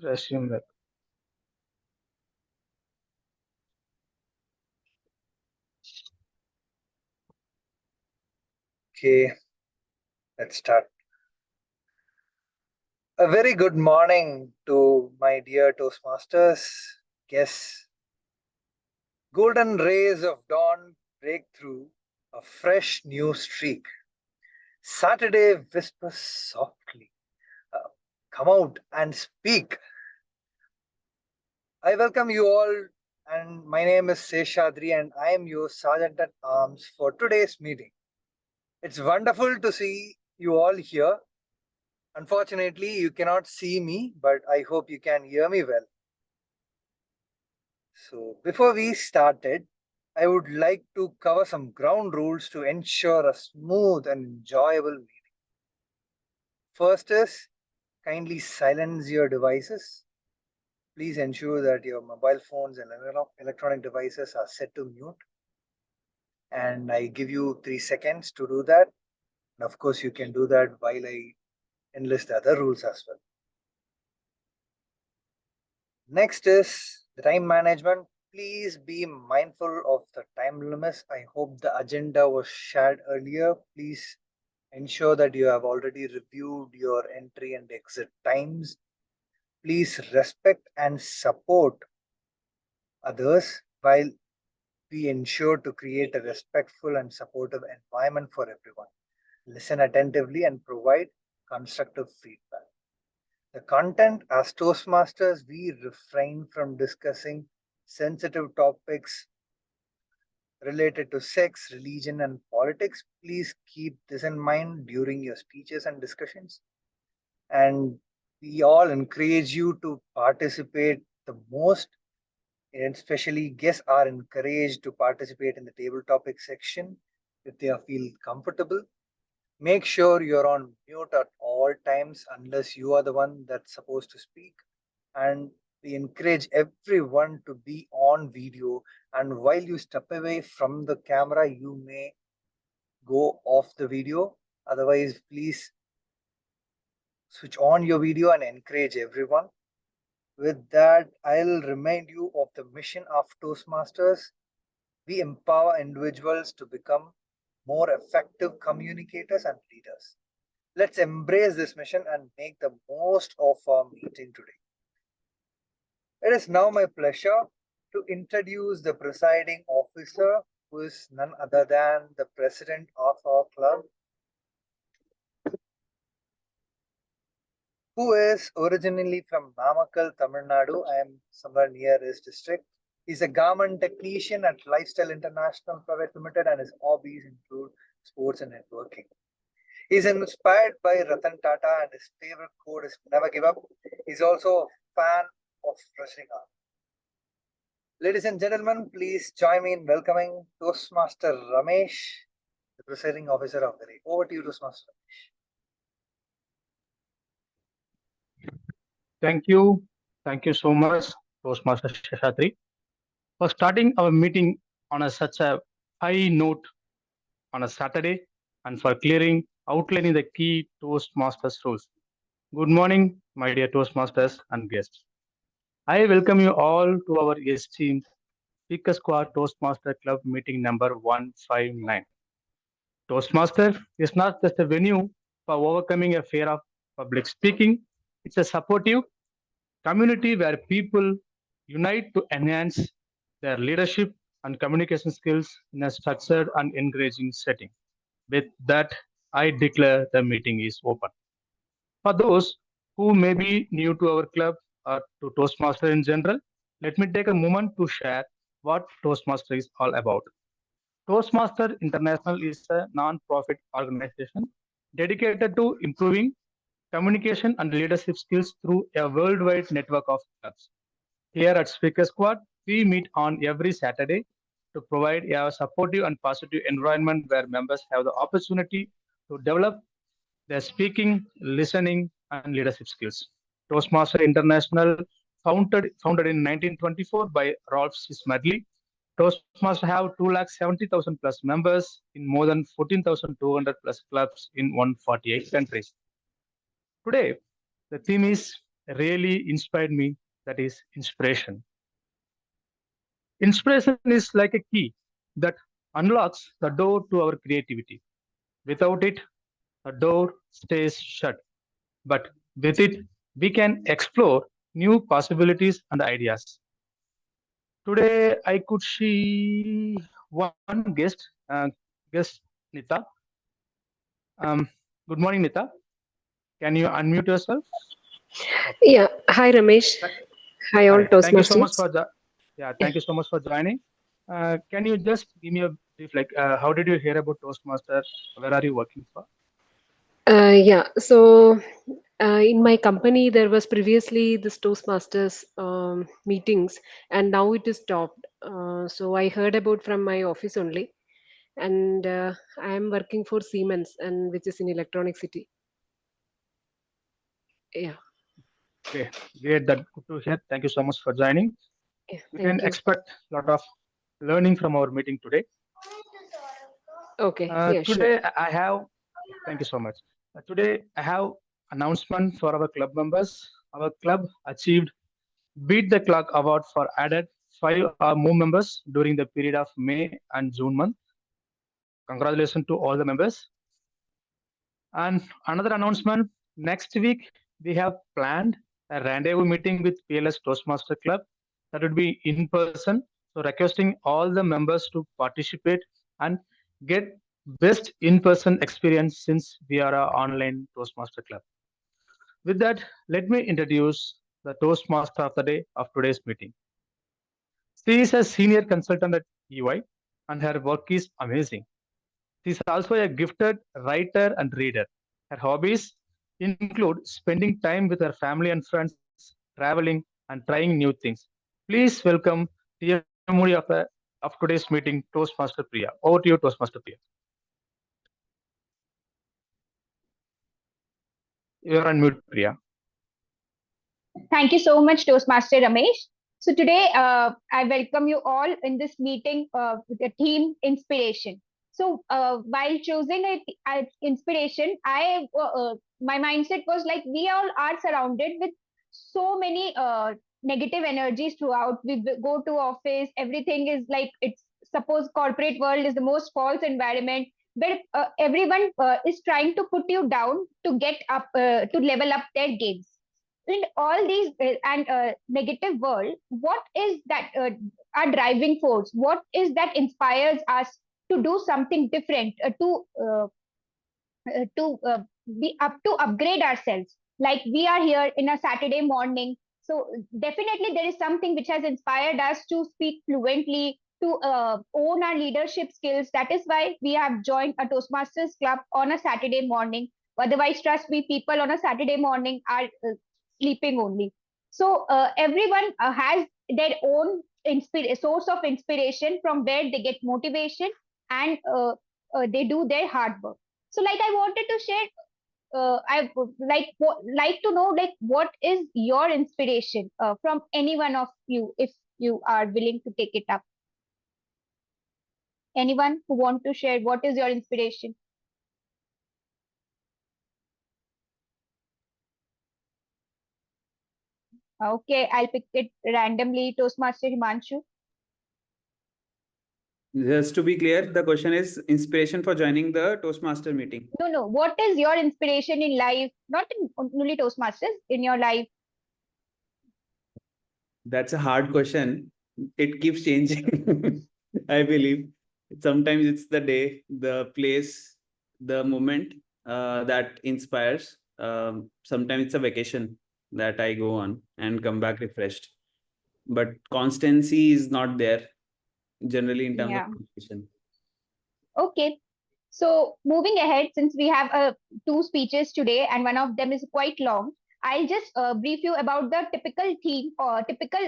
Resume that. Okay, let's start. A very good morning to my dear Toastmasters. Yes, golden rays of dawn break through a fresh new streak. Saturday whispers softly. Uh, Come out and speak. I welcome you all, and my name is Seshadri, and I am your Sergeant at Arms for today's meeting. It's wonderful to see you all here. Unfortunately, you cannot see me, but I hope you can hear me well. So, before we started, I would like to cover some ground rules to ensure a smooth and enjoyable meeting. First is kindly silence your devices. Please ensure that your mobile phones and electronic devices are set to mute. And I give you 3 seconds to do that. And of course, you can do that while I enlist the other rules as well. Next is the time management. Please be mindful of the time limits. I hope the agenda was shared earlier. Please ensure that you have already reviewed your entry and exit times. Please respect and support others while we ensure to create a respectful and supportive environment for everyone. Listen attentively and provide constructive feedback. The content, as Toastmasters, we refrain from discussing sensitive topics related to sex, religion, and politics. Please keep this in mind during your speeches and discussions. And we all encourage you to participate the most, and especially guests are encouraged to participate in the table topic section if they feel comfortable. Make sure you're on mute at all times unless you are the one that's supposed to speak. And we encourage everyone to be on video. And while you step away from the camera, you may go off the video. Otherwise, please switch on your video and encourage everyone. With that, I'll remind you of the mission of Toastmasters. We empower individuals to become more effective communicators and leaders. Let's embrace this mission and make the most of our meeting today. It is now my pleasure to introduce the presiding officer, who is none other than the president of our club, who is originally from Namakkal, Tamil Nadu. I am somewhere near his district. He's a garment technician at Lifestyle International Private Limited, and his hobbies include sports and networking. He's inspired by Ratan Tata, and his favorite quote is never give up. He's also a fan of wrestling art. Ladies and gentlemen, please join me in welcoming Toastmaster Ramesh, the presiding officer of the day. Over to you, Toastmaster Ramesh. Thank you. Thank you so much, Toastmaster Sheshatri, for starting our meeting on such a high note on a Saturday and for outlining the key Toastmasters rules. Good morning, my dear Toastmasters and guests. I welcome you all to our esteemed Speaker Squad Toastmaster Club meeting number 159. Toastmaster is not just a venue for overcoming a fear of public speaking, it's a supportive community where people unite to enhance their leadership and communication skills in a structured and encouraging setting. With that, I declare the meeting is open. For those who may be new to our club or to Toastmaster in general, let me take a moment to share what Toastmaster is all about. Toastmaster International is a non-profit organization dedicated to improving communication and leadership skills through a worldwide network of clubs. Here at Speaker Squad, we meet on every Saturday to provide a supportive and positive environment where members have the opportunity to develop their speaking, listening, and leadership skills. Toastmaster International, founded in 1924 by Rolf Smedley, Toastmasters have 270,000 plus members in more than 14,200 plus clubs in 148 countries. Today, the theme is really inspired me, that is inspiration. Inspiration is like a key that unlocks the door to our creativity. Without it, the door stays shut. But with it, we can explore new possibilities and ideas. Today, I could see one guest Nita. Um, Good morning, Nita. Can you unmute yourself? Okay. Yeah. Hi, Ramesh. Th- Hi, all Hi. Thank you so much Toastmasters. for the. Yeah. Thank you so much for joining. Can you just give me a brief, like, how did you hear about Toastmaster? Where are you working for? Yeah. So, in my company, there was previously this Toastmasters meetings, and now it is stopped. So I heard about from my office only, and I am working for Siemens, and which is in Electronic City. Yeah. Okay. Great. That good to hear. Thank you so much for joining. Yeah. We can Thank you. expect a lot of learning from our meeting today. Okay. Yeah. Sure. Today I have. Thank you so much. Today I have announcement for our club members. Our club achieved Beat the Clock Award for added 5 or more members during the period of May and June month. Congratulations to all the members. And another announcement, next week we have planned a rendezvous meeting with PLS Toastmaster Club that would be in person. So requesting all the members to participate and get best in-person experience since we are an online Toastmaster Club. With that, let me introduce the Toastmaster of the day of today's meeting. She is a senior consultant at EY and her work is amazing. She is also a gifted writer and reader. Her hobbies include spending time with her family and friends, traveling, and trying new things. Please welcome TM of today's meeting, Toastmaster Priya. Over to you, Toastmaster Priya. You are on mute, Priya. Thank you so much, Toastmaster Ramesh. So today, I welcome you all in this meeting with the theme inspiration. So while choosing it as inspiration, my mindset was like we all are surrounded with so many negative energies throughout. Go to office, everything is like it's suppose corporate world is the most false environment where everyone is trying to put you down to get up to level up their games in all these and negative world. What is that our driving force? What is that inspires us to do something different, to be up to upgrade ourselves? Like we are here in a Saturday morning, so definitely there is something which has inspired us to speak fluently, to own our leadership skills. That is why we have joined a Toastmasters club on a Saturday morning. Otherwise, trust me, people on a Saturday morning are sleeping only. So everyone has their own source of inspiration from where they get motivation, and they do their hard work. So like I wanted to share, I would like to know like what is your inspiration from any one of you, if you are willing to take it up. Anyone who want to share what is your inspiration? Okay, I'll pick it randomly. Toastmaster Himanshu. Just to be clear, the question is inspiration for joining the Toastmaster meeting. No. What is your inspiration in life? Not in only Toastmasters, in your life. That's a hard question. It keeps changing. I believe sometimes it's the day, the place, the moment that inspires. Sometimes it's a vacation that I go on and come back refreshed. But constancy is not there generally in terms of Yeah. motivation. Okay. So moving ahead, since we have two speeches today and one of them is quite long, I'll just brief you about the typical theme or typical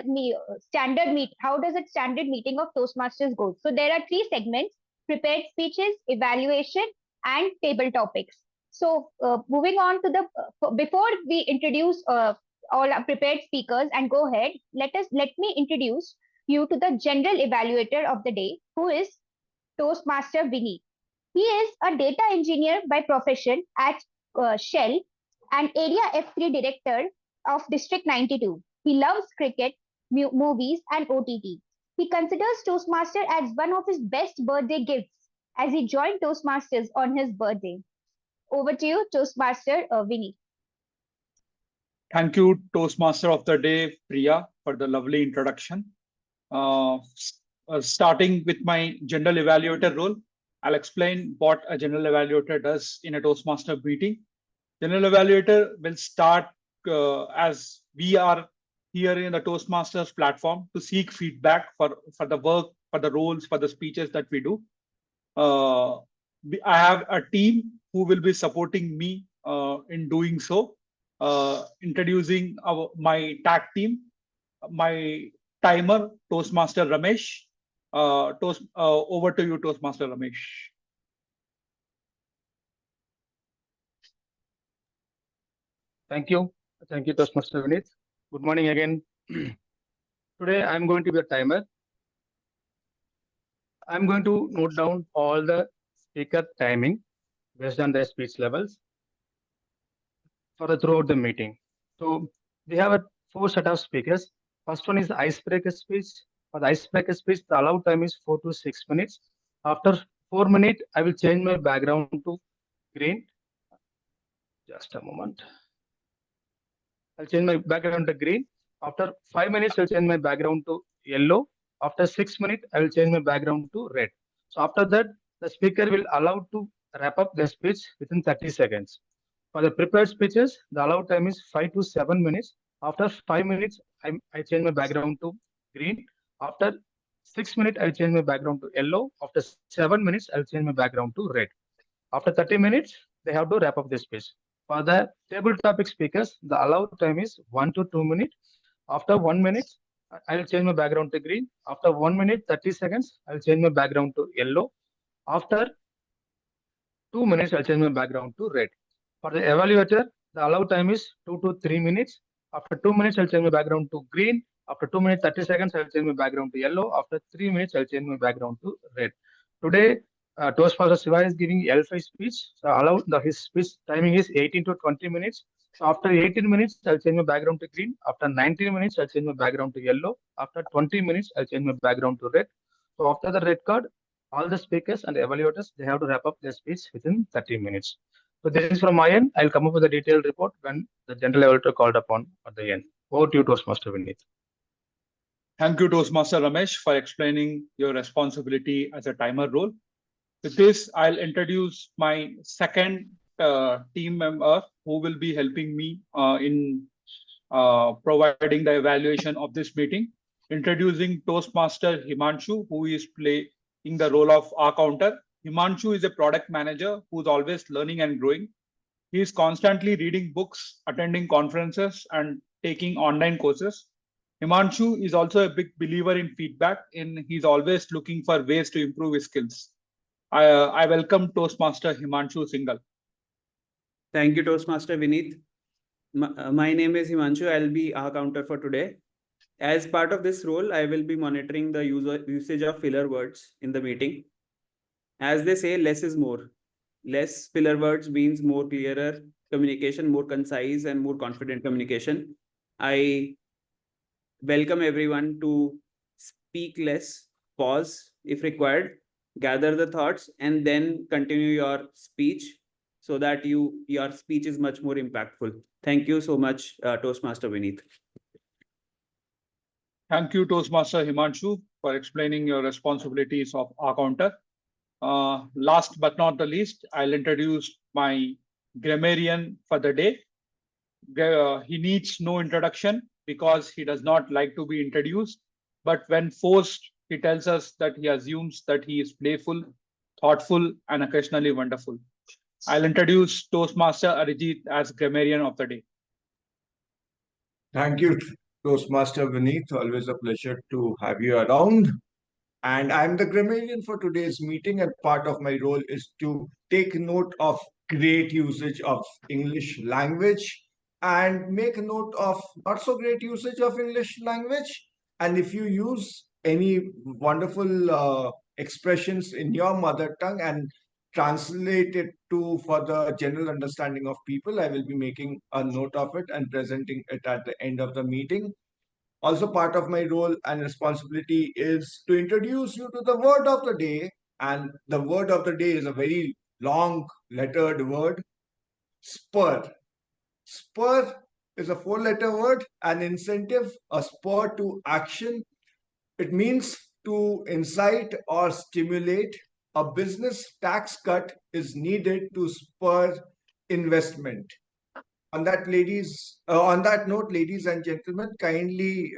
standard meet. How does a standard meeting of Toastmasters go? So there are three segments: prepared speeches, evaluation, and table topics. So moving on to the before we introduce all our prepared speakers and go ahead, let me introduce you to the general evaluator of the day, who is Toastmaster Vinny. He is a data engineer by profession at Shell and Area F3 director of District 92. He loves cricket, movies, and OTT. He considers Toastmaster as one of his best birthday gifts as he joined Toastmasters on his birthday. Over to you, Toastmaster Vinny. Thank you, Toastmaster of the Day, Priya, for the lovely introduction. Starting with my general evaluator role, I'll explain what a general evaluator does in a Toastmaster meeting. General evaluator will start as we are here in the Toastmasters platform to seek feedback for the work, for the roles, for the speeches that we do. I have a team who will be supporting me in doing so. Introducing my tag team, my timer, Toastmaster Ramesh. Over to you, Toastmaster Ramesh. Thank you. Thank you, Toastmaster Vinith. Good morning again. Today, I'm going to be a timer. I'm going to note down all the speaker timing based on their speech levels for throughout the meeting. So we have a 4 set of speakers. First one is the icebreaker speech. For the icebreaker speech, the allowed time is 4 to 6 minutes. After 4 minutes, I will change my background to green. Just a moment. I'll change my background to green. After 5 minutes, I'll change my background to yellow. After 6 minutes, I will change my background to red. So after that, the speaker will allow to wrap up their speech within 30 seconds. For the prepared speeches, the allowed time is 5 to 7 minutes. After 5 minutes, I change my background to green. After 6 minutes, I'll change my background to yellow. After 7 minutes, I'll change my background to red. After 30 minutes, they have to wrap up the speech. For the table topic speakers, the allowed time is 1 to 2 minutes. After 1 minute, I'll change my background to green. After 1 minute, 30 seconds, I'll change my background to yellow. After 2 minutes, I'll change my background to red. For the evaluator, the allowed time is 2 to 3 minutes. After 2 minutes, I'll change my background to green. After 2 minutes, 30 seconds, I'll change my background to yellow. After 3 minutes, I'll change my background to red. Today, Toastmaster Shiva is giving L5 speech. So his speech timing is 18 to 20 minutes. So after 18 minutes, I'll change my background to green. After 19 minutes, I'll change my background to yellow. After 20 minutes, I'll change my background to red. So after the red card, all the speakers and evaluators, they have to wrap up their speech within 30 minutes. So this is from my end. I'll come up with a detailed report when the general evaluator called upon at the end. Over to you, Toastmaster Vinith. Thank you, Toastmaster Ramesh, for explaining your responsibility as a timer role. With this, I'll introduce my second team member who will be helping me in providing the evaluation of this meeting. Introducing Toastmaster Himanshu, who is playing the role of our counter. Himanshu is a product manager who's always learning and growing. He is constantly reading books, attending conferences, and taking online courses. Himanshu is also a big believer in feedback, and he's always looking for ways to improve his skills. I welcome Toastmaster Himanshu Singhal. Thank you, Toastmaster Vinith. My name is Himanshu. I'll be our counter for today. As part of this role, I will be monitoring the usage of filler words in the meeting. As they say, less is more. Less filler words means more clearer communication, more concise and more confident communication. I welcome everyone to speak less, pause if required, gather the thoughts, and then continue your speech so that your speech is much more impactful. Thank you so much, Toastmaster Vinith. Thank you, Toastmaster Himanshu, for explaining your responsibilities of our counter. Last but not the least, I'll introduce my grammarian for the day. He needs no introduction because he does not like to be introduced. But when forced, he tells us that he assumes that he is playful, thoughtful, and occasionally wonderful. I'll introduce Toastmaster Arijit as grammarian of the day. Thank you, Toastmaster Vineet. Always a pleasure to have you around. And I'm the grammarian for today's meeting, and part of my role is to take note of great usage of English language and make note of not so great usage of English language. And if you use any wonderful expressions in your mother tongue and translate it to for the general understanding of people. I will be making a note of it and presenting it at the end of the meeting. Also, part of my role and responsibility is to introduce you to the word of the day. And the word of the day is a very long lettered word, spur. Spur is a four-letter word, an incentive, a spur to action. It means to incite or stimulate. A business tax cut is needed to spur investment. On that note, ladies and gentlemen, kindly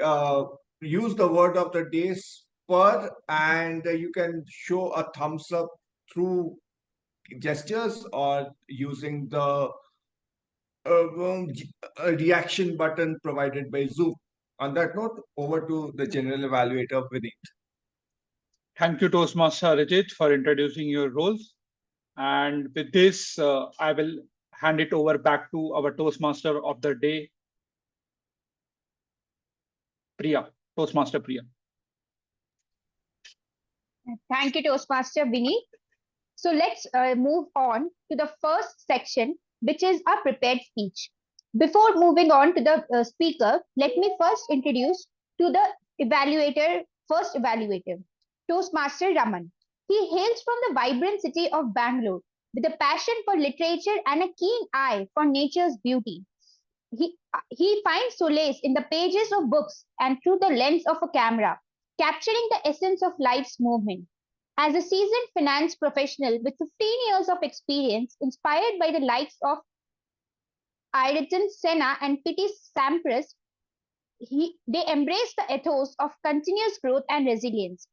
use the word of the day, spur, and you can show a thumbs up through gestures or using the reaction button provided by Zoom. On that note, over to the general evaluator, Vineet. Thank you, Toastmaster Rajit, for introducing your roles. And with this, I will hand it over back to our Toastmaster of the day, Priya, Toastmaster Priya. Thank you, Toastmaster Vinny. So let's move on to the first section, which is a prepared speech. Before moving on to the speaker, let me first introduce to the first evaluator, Toastmaster Raman. He hails from the vibrant city of Bangalore with a passion for literature and a keen eye for nature's beauty. He finds solace in the pages of books and through the lens of a camera, capturing the essence of life's movement. As a seasoned finance professional with 15 years of experience, inspired by the likes of Ayrton Senna and P.T. Sampras, they embrace the ethos of continuous growth and resilience.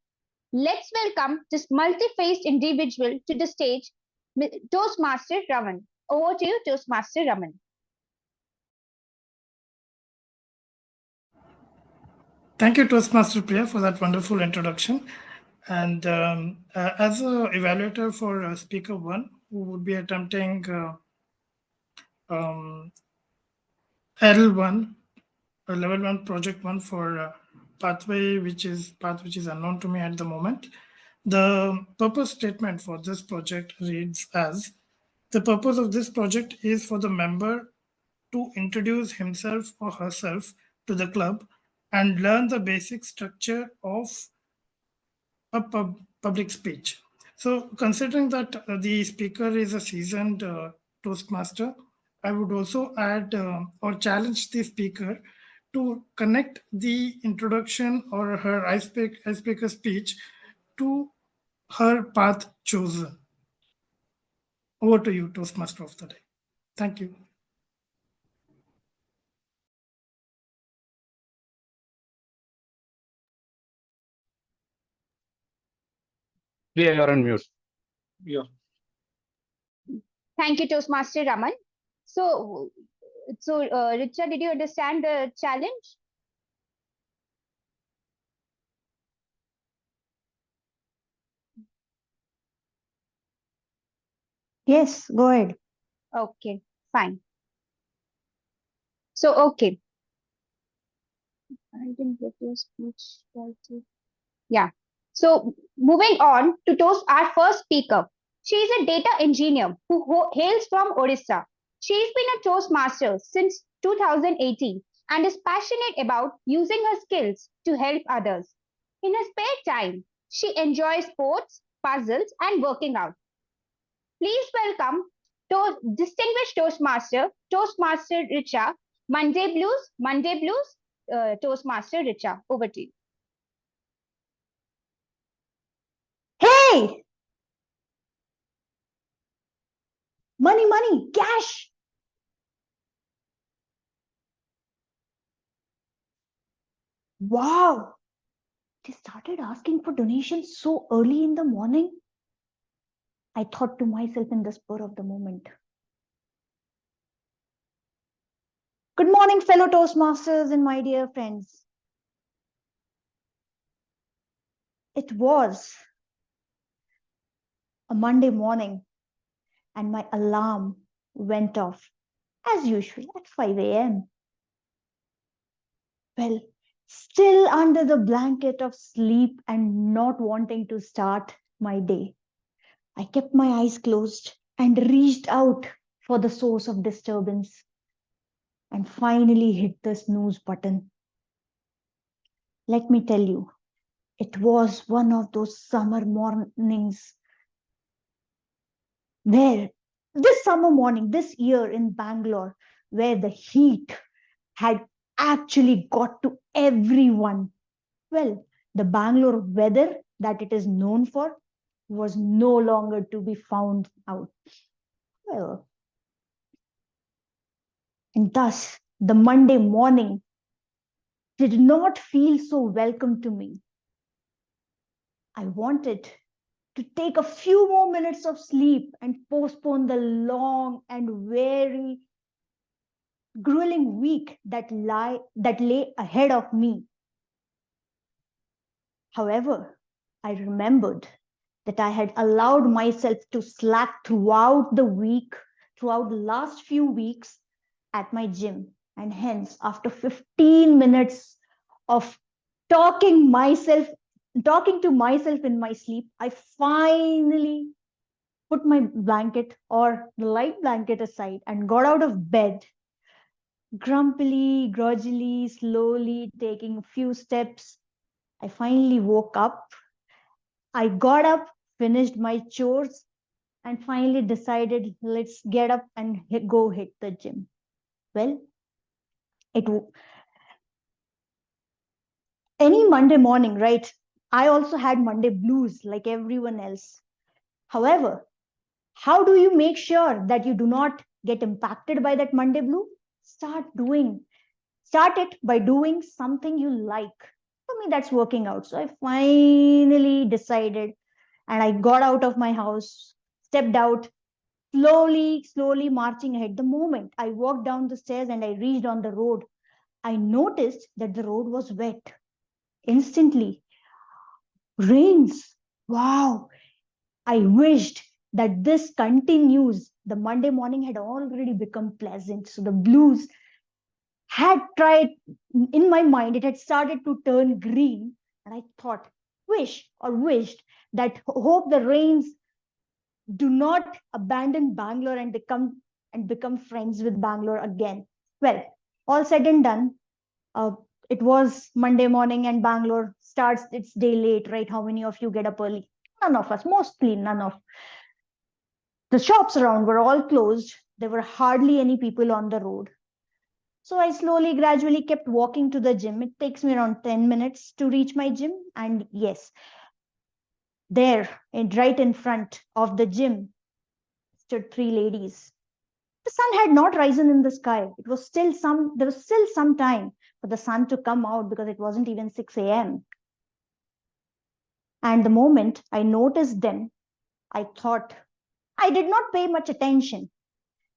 Let's welcome this multi-faced individual to the stage, Toastmaster Raman. Over to you, Toastmaster Raman. Thank you, Toastmaster Priya, for that wonderful introduction. And as an evaluator for Speaker 1, who would be attempting L1, Level 1, Project 1 for pathway, which is unknown to me at the moment. The purpose statement for this project reads as, the purpose of this project is for the member to introduce himself or herself to the club and learn the basic structure of a public speech. So considering that the speaker is a seasoned Toastmaster, I would also add or challenge the speaker to connect the introduction or her icebreaker speech to her path chosen. Over to you, Toastmaster of the day. Thank you. Priya, you're on mute. Yeah. Thank you, Toastmaster Raman. So Richa, did you understand the challenge? Yes, go ahead. Okay, fine. So, okay. I didn't get your speech. Yeah. So, moving on to toast our first speaker. She is a data engineer who hails from Odisha. She's been a Toastmaster since 2018 and is passionate about using her skills to help others. In her spare time, she enjoys sports, puzzles, and working out. Please welcome distinguished Toastmaster Richa, Monday Blues, Toastmaster Richa. Over to you. Hey! Money, cash! Wow! They started asking for donations so early in the morning. I thought to myself in the spur of the moment. Good morning, fellow Toastmasters and my dear friends. It was a Monday morning and my alarm went off as usual at 5 a.m. Well, still under the blanket of sleep and not wanting to start my day, I kept my eyes closed and reached out for the source of disturbance and finally hit the snooze button. Let me tell you, it was one of those summer mornings where this summer morning, this year in Bangalore, where the heat had actually got to everyone. Well, the Bangalore weather that it is known for was no longer to be found out. Well, and thus the Monday morning did not feel so welcome to me. I wanted to take a few more minutes of sleep and postpone the long and very grueling week that lay ahead of me. However, I remembered that I had allowed myself to slack throughout the week, throughout the last few weeks at my gym. And hence, after 15 minutes of talking to myself in my sleep, I finally put my blanket or the light blanket aside and got out of bed, grumpily, grudgingly, slowly taking a few steps. I finally woke up. I got up, finished my chores, and finally decided, let's get up and go hit the gym. Well, any Monday morning, right? I also had Monday blues like everyone else. However, how do you make sure that you do not get impacted by that Monday blue? Start it by doing something you like. For me, that's working out. So I finally decided and I got out of my house, stepped out, slowly marching ahead. The moment I walked down the stairs and I reached on the road, I noticed that the road was wet. Instantly, rains. Wow. I wished that this continues. The Monday morning had already become pleasant. So the blues had tried, in my mind, it had started to turn green. And I thought, wished that hope the rains do not abandon Bangalore and become friends with Bangalore again. Well, all said and done, it was Monday morning and Bangalore starts its day late, right? How many of you get up early? None of us, mostly none of. The shops around were all closed. There were hardly any people on the road. So I slowly, gradually kept walking to the gym. It takes me around 10 minutes to reach my gym. And yes, there, right in front of the gym, stood three ladies. The sun had not risen in the sky. There was still some time for the sun to come out because it wasn't even 6 a.m. And the moment I noticed them, I thought I did not pay much attention.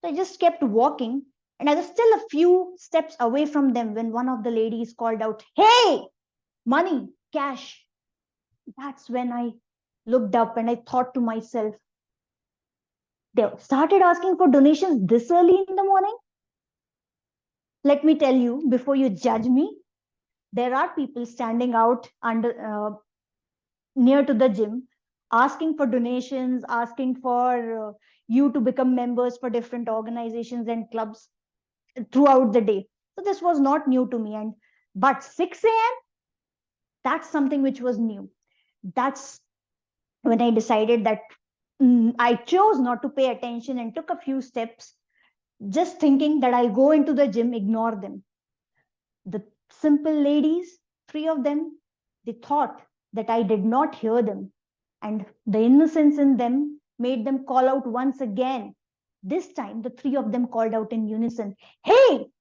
So I just kept walking, and I was still a few steps away from them when one of the ladies called out, "Hey, money, cash." That's when I looked up and I thought to myself, they started asking for donations this early in the morning? Let me tell you, before you judge me, there are people standing out near to the gym asking for donations, asking for you to become members for different organizations and clubs throughout the day. So this was not new to me. But 6 a.m., that's something which was new. That's when I decided that I chose not to pay attention and took a few steps, just thinking that I'll go into the gym, ignore them. The simple ladies, three of them, they thought that I did not hear them. And the innocence in them made them call out once again. This time, the three of them called out in unison, "Hey!"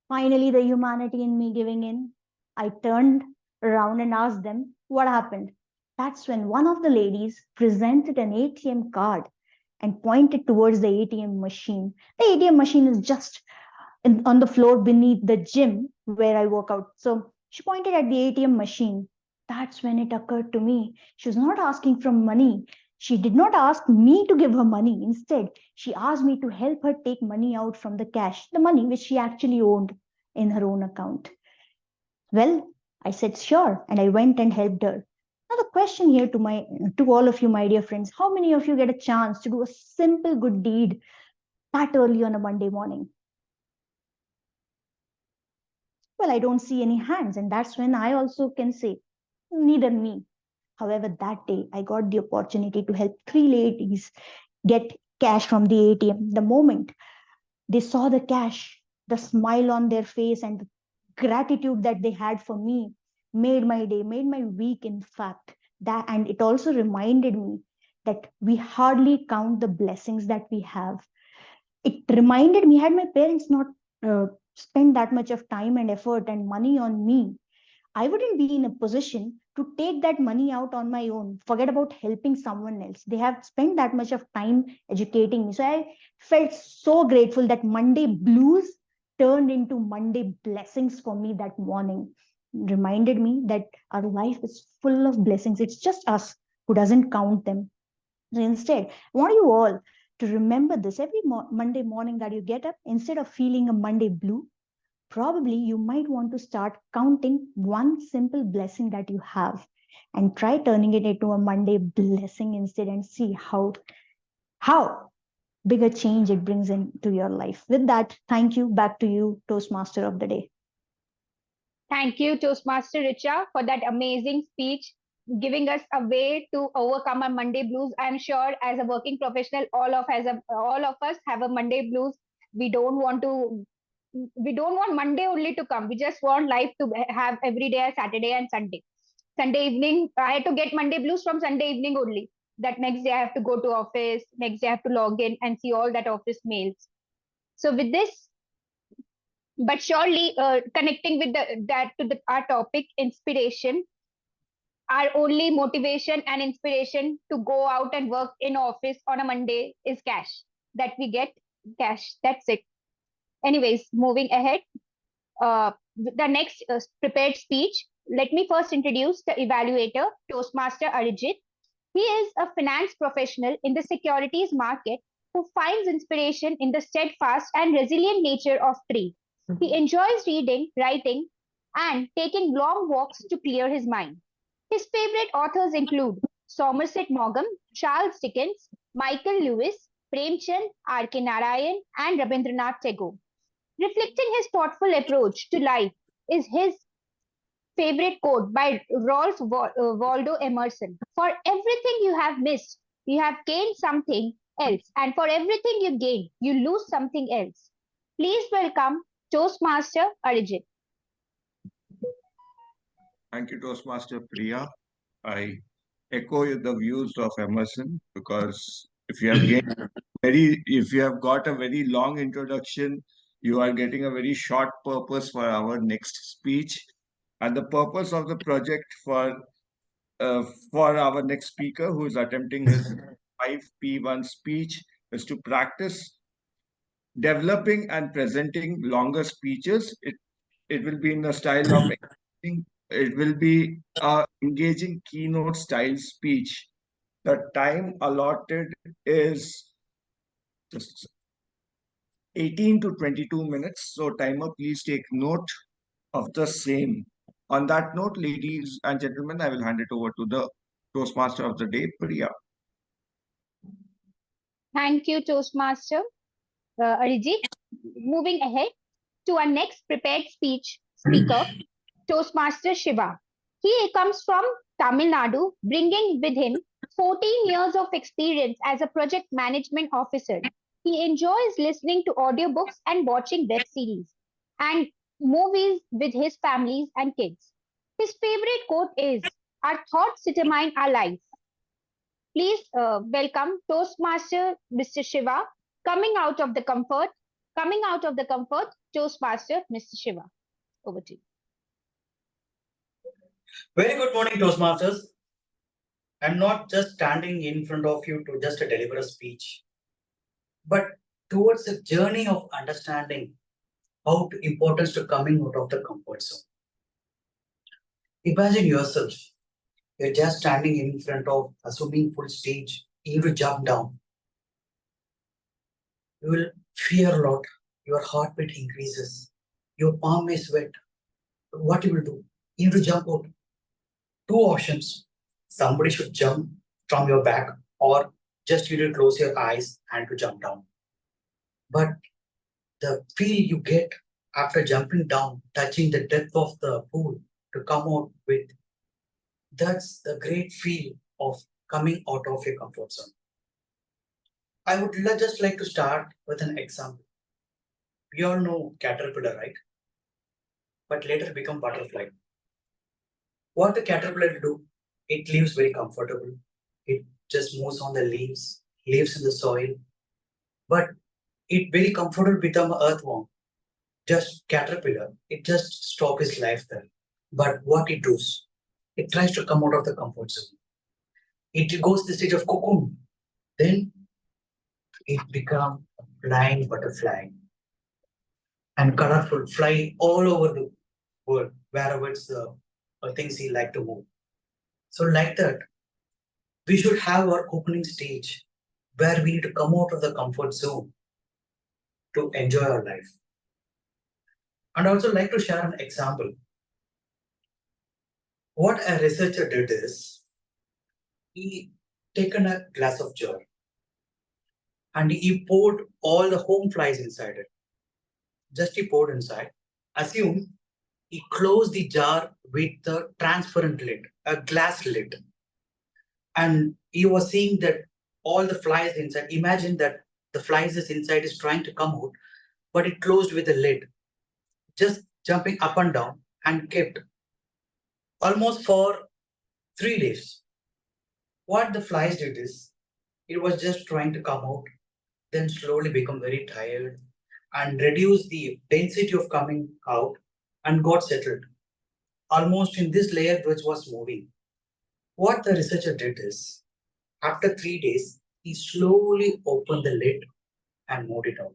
Finally, the humanity in me giving in, I turned around and asked them what happened. That's when one of the ladies presented an ATM card and pointed towards the ATM machine. The ATM machine is just on the floor beneath the gym where I work out. So she pointed at the ATM machine. That's when it occurred to me. She was not asking for money. She did not ask me to give her money. Instead, she asked me to help her take money out from the cash, the money which she actually owned in her own account. Well, I said sure, and I went and helped her. Now, the question here to all of you, my dear friends. How many of you get a chance to do a simple good deed that early on a Monday morning? Well, I don't see any hands, and that's when I also can say, neither me. However, that day I got the opportunity to help 3 ladies get cash from the ATM. The moment they saw the cash, the smile on their face and the gratitude that they had for me made my day, made my week, in fact. That, and it also reminded me that we hardly count the blessings that we have. It reminded me, had my parents not spent that much of time and effort and money on me, I wouldn't be in a position to take that money out on my own. Forget about helping someone else. They have spent that much of time educating me. So I felt so grateful that Monday blues turned into Monday blessings for me that morning. Reminded me that our life is full of blessings. It's just us who doesn't count them. So instead, I want you all to remember this every Monday morning that you get up, instead of feeling a Monday blue, probably you might want to start counting one simple blessing that you have and try turning it into a Monday blessing instead, and see how big a change it brings into your life. With that, thank you. Back to you, Toastmaster of the day. Thank you, Toastmaster Richa, for that amazing speech, giving us a way to overcome our Monday blues. I'm sure as a working professional, all of us have a Monday blues. We don't want Monday only to come. We just want life to have every day as Saturday and Sunday. Sunday evening, I had to get Monday blues from Sunday evening only. That next day I have to go to office, next day I have to log in and see all that office mails. So with this, but surely connecting with our topic, inspiration, our only motivation and inspiration to go out and work in office on a Monday is cash. That we get cash. That's it. Anyways, moving ahead. The next prepared speech. Let me first introduce the evaluator, Toastmaster Arijit. He is a finance professional in the securities market who finds inspiration in the steadfast and resilient nature of tree. He enjoys reading, writing, and taking long walks to clear his mind. His favorite authors include Somerset Maugham, Charles Dickens, Michael Lewis, Premchand, R.K. Narayan, and Rabindranath Tagore. Reflecting his thoughtful approach to life is his favorite quote by Ralph Waldo Emerson. For everything you have missed, you have gained something else. And for everything you gain, you lose something else. Please welcome Toastmaster Arijit. Thank you, Toastmaster Priya. I echo the views of Emerson, because if you have got a very long introduction, you are getting a very short purpose for our next speech. And the purpose of the project for our next speaker, who is attempting his 5P1 speech, is to practice developing and presenting longer speeches. It will be in the style of it will be a engaging keynote style speech. The time allotted is just 18 to 22 minutes. So timer, please take note of the same. On that note, ladies and gentlemen, I will hand it over to the Toastmaster of the day, Priya. Thank you, Toastmaster Arijit. Moving ahead to our next prepared speaker, Toastmaster Shiva. He comes from Tamil Nadu, bringing with him 14 years of experience as a project management officer. He enjoys listening to audiobooks and watching web series and movies with his families and kids. His favorite quote is, "Our thoughts determine our life." Please welcome Toastmaster Mr. Shiva, coming out of the comfort, Toastmaster Mr. Shiva. Over to you. Very good morning, Toastmasters. I'm not just standing in front of you to just deliver a speech, but towards a journey of understanding how importance to coming out of the comfort zone. Imagine yourself, you're just standing in front of a swimming pool stage, you will jump down. You will fear a lot, your heartbeat increases, your palm may sweat. What you will do? You need to jump out. Two options. somebody should jump from your back, or just you to close your eyes and to jump down. But the feel you get after jumping down, touching the depth of the pool to come out with, that's the great feel of coming out of your comfort zone. I would just like to start with an example. We all know caterpillar, right? But later become butterfly. What the caterpillar do? It lives very comfortable. It just moves on the leaves, lives in the soil. But it very comfortable become earthworm. Just caterpillar. It just stop his life there. But what it does? It tries to come out of the comfort zone. It goes the stage of cocoon. Then it become a flying butterfly and colorful, fly all over the world, wherever it's the things he like to move. So like that, we should have our opening stage where we need to come out of the comfort zone to enjoy our life. And I also like to share an example. What a researcher did is, he taken a glass of jar and he poured all the home flies inside it. Just he poured inside. Assume he closed the jar with a transparent lid, a glass lid. And he was seeing that all the flies inside, imagine that the flies is inside is trying to come out, but it closed with a lid, just jumping up and down, and kept almost for 3 days. What the flies did is, it was just trying to come out, then slowly become very tired and reduce the density of coming out and got settled almost in this layer which was moving. What the researcher did is, after 3 days, he slowly opened the lid and moved it out.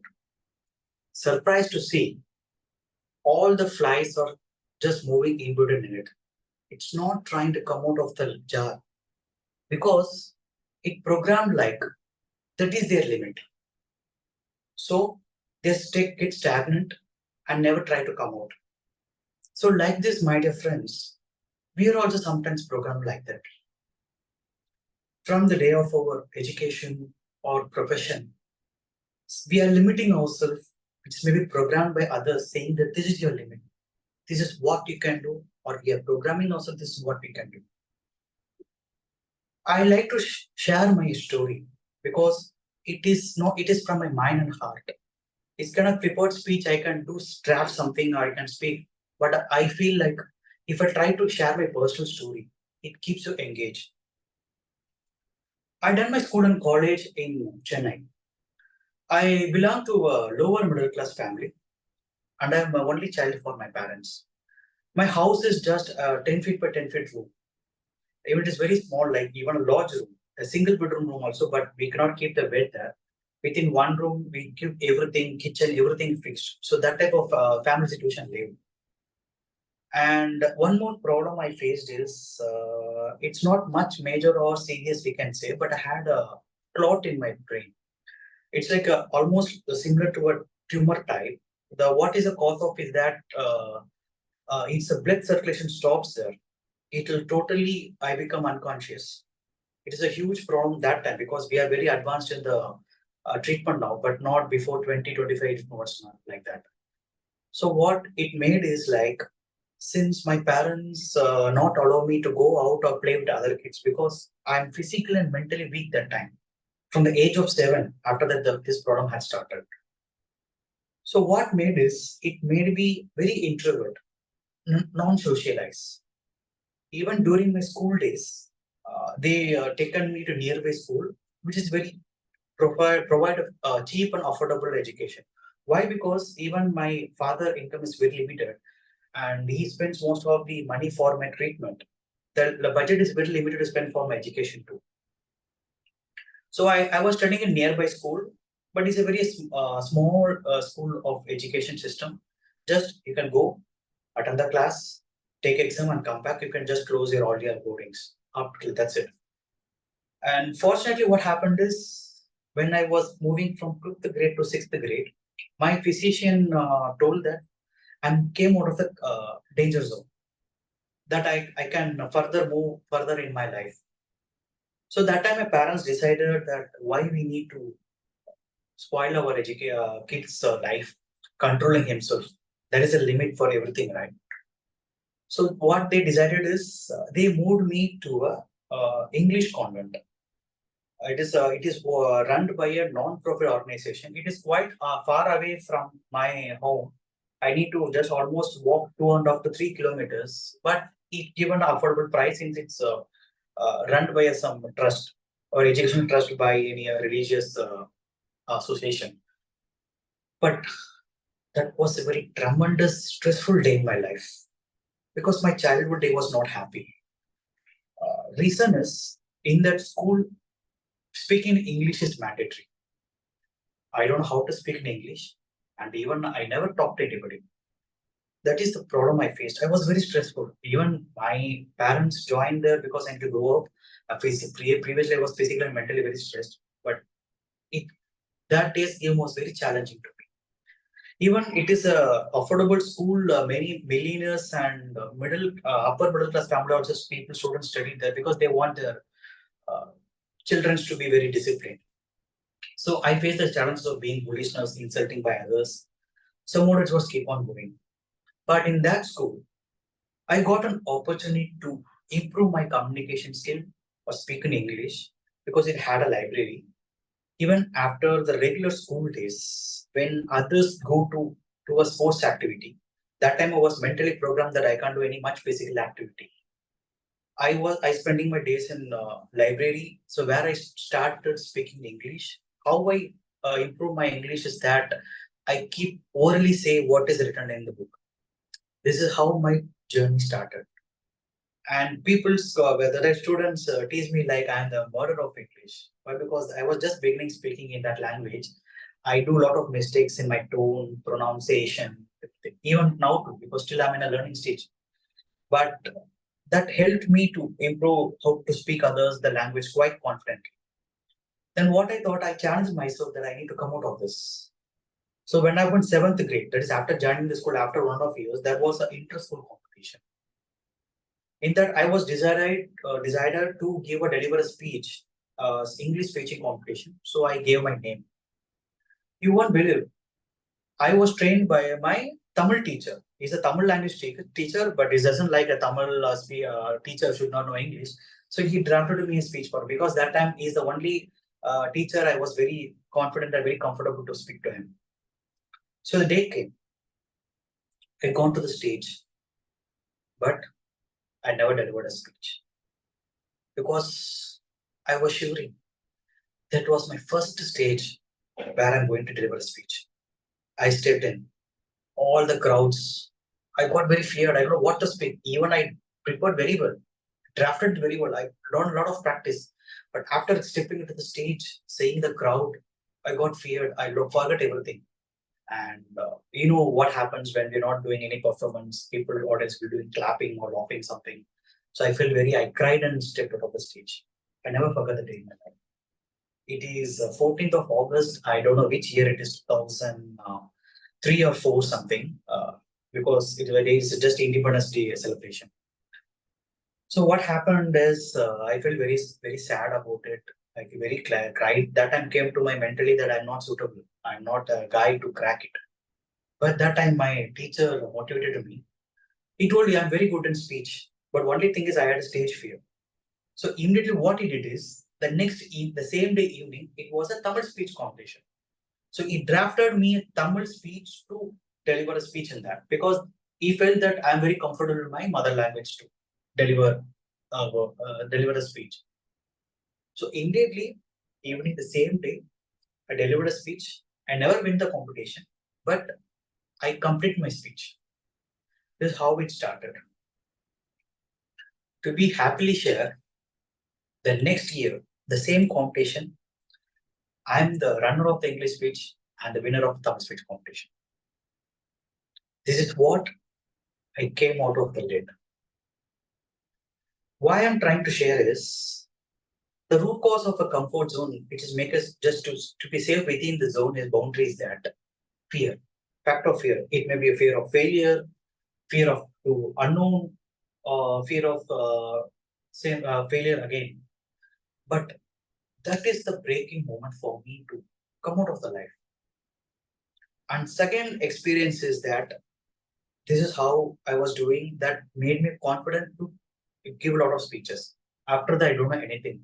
Surprised to see, all the flies are just moving embedded in it. It's not trying to come out of the jar because it programmed like that is their limit. So they get stagnant and never try to come out. So like this, my dear friends, we are also sometimes programmed like that. From the day of our education or profession, we are limiting ourselves, which may be programmed by others saying that this is your limit. This is what you can do, or we are programming ourselves, this is what we can do. I like to share my story because it is from my mind and heart. It's kind of prepared speech. I can do draft something or I can speak, but I feel like if I try to share my personal story, it keeps you engaged. I done my school and college in Chennai. I belong to a lower middle class family, and I am the only child for my parents. My house is just a 10 feet by 10 feet room. Even it is very small, like even a large room, a single bedroom room also, but we cannot keep the bed there. Within one room, we keep everything, kitchen, everything fixed. So that type of family situation live. And one more problem I faced is, it's not much major or serious, we can say, but I had a clot in my brain. It's like almost similar to a tumor type. What is the cause of is that it's a blood circulation stops there. It will totally, I become unconscious. It is a huge problem that time because we are very advanced in the treatment now, but not before 2025. It was not like that. So what it made is like, since my parents not allow me to go out or play with other kids because I'm physically and mentally weak that time. From the age of 7, after that this problem had started. So what made is, it made me very introvert, non-socialized. Even during my school days, they taken me to nearby school, which is very provide a cheap and affordable education. Why? Because even my father income is very limited, and he spends most of the money for my treatment. The budget is very limited to spend for my education too. So I was studying in nearby school, but it's a very small school of education system. Just you can go, attend the class, take exam and come back. You can just close all your boardings. Up till that's it. And fortunately, what happened is, when I was moving from 5th grade to 6th grade, my physician told that I came out of the danger zone, that I can further move further in my life. So that time my parents decided that why we need to spoil our kid's life, controlling himself. There is a limit for everything, right? So what they decided is they moved me to a English convent. It is run by a non-profit organization. It is quite far away from my home. I need to just almost walk 2.5 to 3 kilometers, but it given an affordable price since it's run by some trust or education trust by any religious association. But that was a very tremendous, stressful day in my life because my childhood day was not happy. Reason is in that school, speaking English is mandatory. I don't know how to speak in English, and even I never talked to anybody. That is the problem I faced. I was very stressful. Even my parents joined there because I had to grow up. Previously, I was physically and mentally very stressed, but that day's game was very challenging to me. Even it is a affordable school. Many millionaires and upper middle class family also people students study there because they want their children to be very disciplined. So I faced the challenges of being bullishness, insulting by others. Some more it was keep on moving. But in that school, I got an opportunity to improve my communication skill or speak in English because it had a library. Even after the regular school days, when others go to a sports activity, that time I was mentally programmed that I can't do any much physical activity. I spending my days in library. So where I started speaking English, how I improve my English is that I keep orally say what is written in the book. This is how my journey started. And people, whether the students tease me like I am the mother of English, but because I was just beginning speaking in that language, I do a lot of mistakes in my tone, pronunciation, even now too, because still I'm in a learning stage. But that helped me to improve how to speak others the language quite confidently. Then what I thought, I challenged myself that I need to come out of this. So when I went 7th grade, that is after joining the school after 1.5 years, there was an interest-school competition. In that, I was decided to give a deliver a speech, English speaking competition. So I gave my name. You won't believe, I was trained by my Tamil teacher. He's a Tamil language teacher, but he doesn't like a Tamil teacher should not know English. So he drafted me a speech for because that time he's the only teacher I was very confident and very comfortable to speak to him. So the day came. I gone to the stage, but I never delivered a speech because I was shivering. That was my first stage where I'm going to deliver a speech. I stepped in, all the crowds. I got very feared. I don't know what to speak. Even I prepared very well, drafted very well. I done a lot of practice. But after stepping into the stage, seeing the crowd, I got feared. I forgot everything. And you know what happens when we're not doing any performance, people, audience will doing clapping or laughing something. So I cried and stepped out of the stage. I never forgot the day in my life. It is 14th of August. I don't know which year it is, 2003 or 4 something, because it is just Independence Day celebration. So what happened is I felt very, very sad about it. Like very cried. That time came to my mentally that I'm not suitable. I'm not a guy to crack it. But that time my teacher motivated me. He told me I'm very good in speech, but only thing is I had a stage fear. So immediately what he did is the same day evening, it was a Tamil speech competition. So he drafted me a Tamil speech to deliver a speech in that because he felt that I'm very comfortable in my mother language to deliver a speech. So immediately, evening the same day, I delivered a speech. I never win the competition, but I complete my speech. This is how it started. To be happily share, the next year, the same competition, I'm the runner of the English speech and the winner of the Tamil speech competition. This is what I came out of the lid. Why I'm trying to share is the root cause of a comfort zone, which is make us just to be safe within the zone is boundaries that fear, fact of fear. It may be a fear of failure, fear of unknown, fear of failure again. But that is the breaking moment for me to come out of the life. And second experience is that this is how I was doing that made me confident to give a lot of speeches. After that, I don't know anything.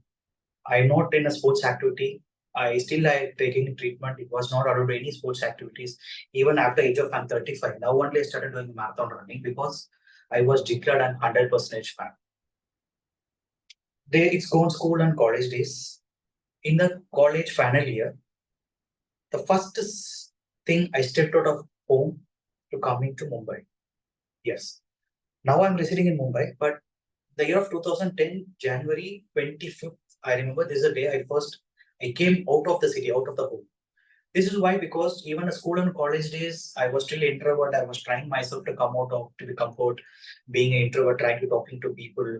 I'm not in a sports activity. I still like taking treatment. It was not allowed any sports activities. Even after age of I'm 35. Now only I started doing marathon running because I was declared I'm 100% fan. It's gone school and college days. In the college final year, the first thing I stepped out of home to coming to Mumbai. Yes. Now I'm residing in Mumbai, but the year of 2010, January 25th, I remember this is the day I came out of the city, out of the home. This is why, because even at school and college days, I was still introvert. I was trying myself to come out of to the comfort, being an introvert, trying to talking to people,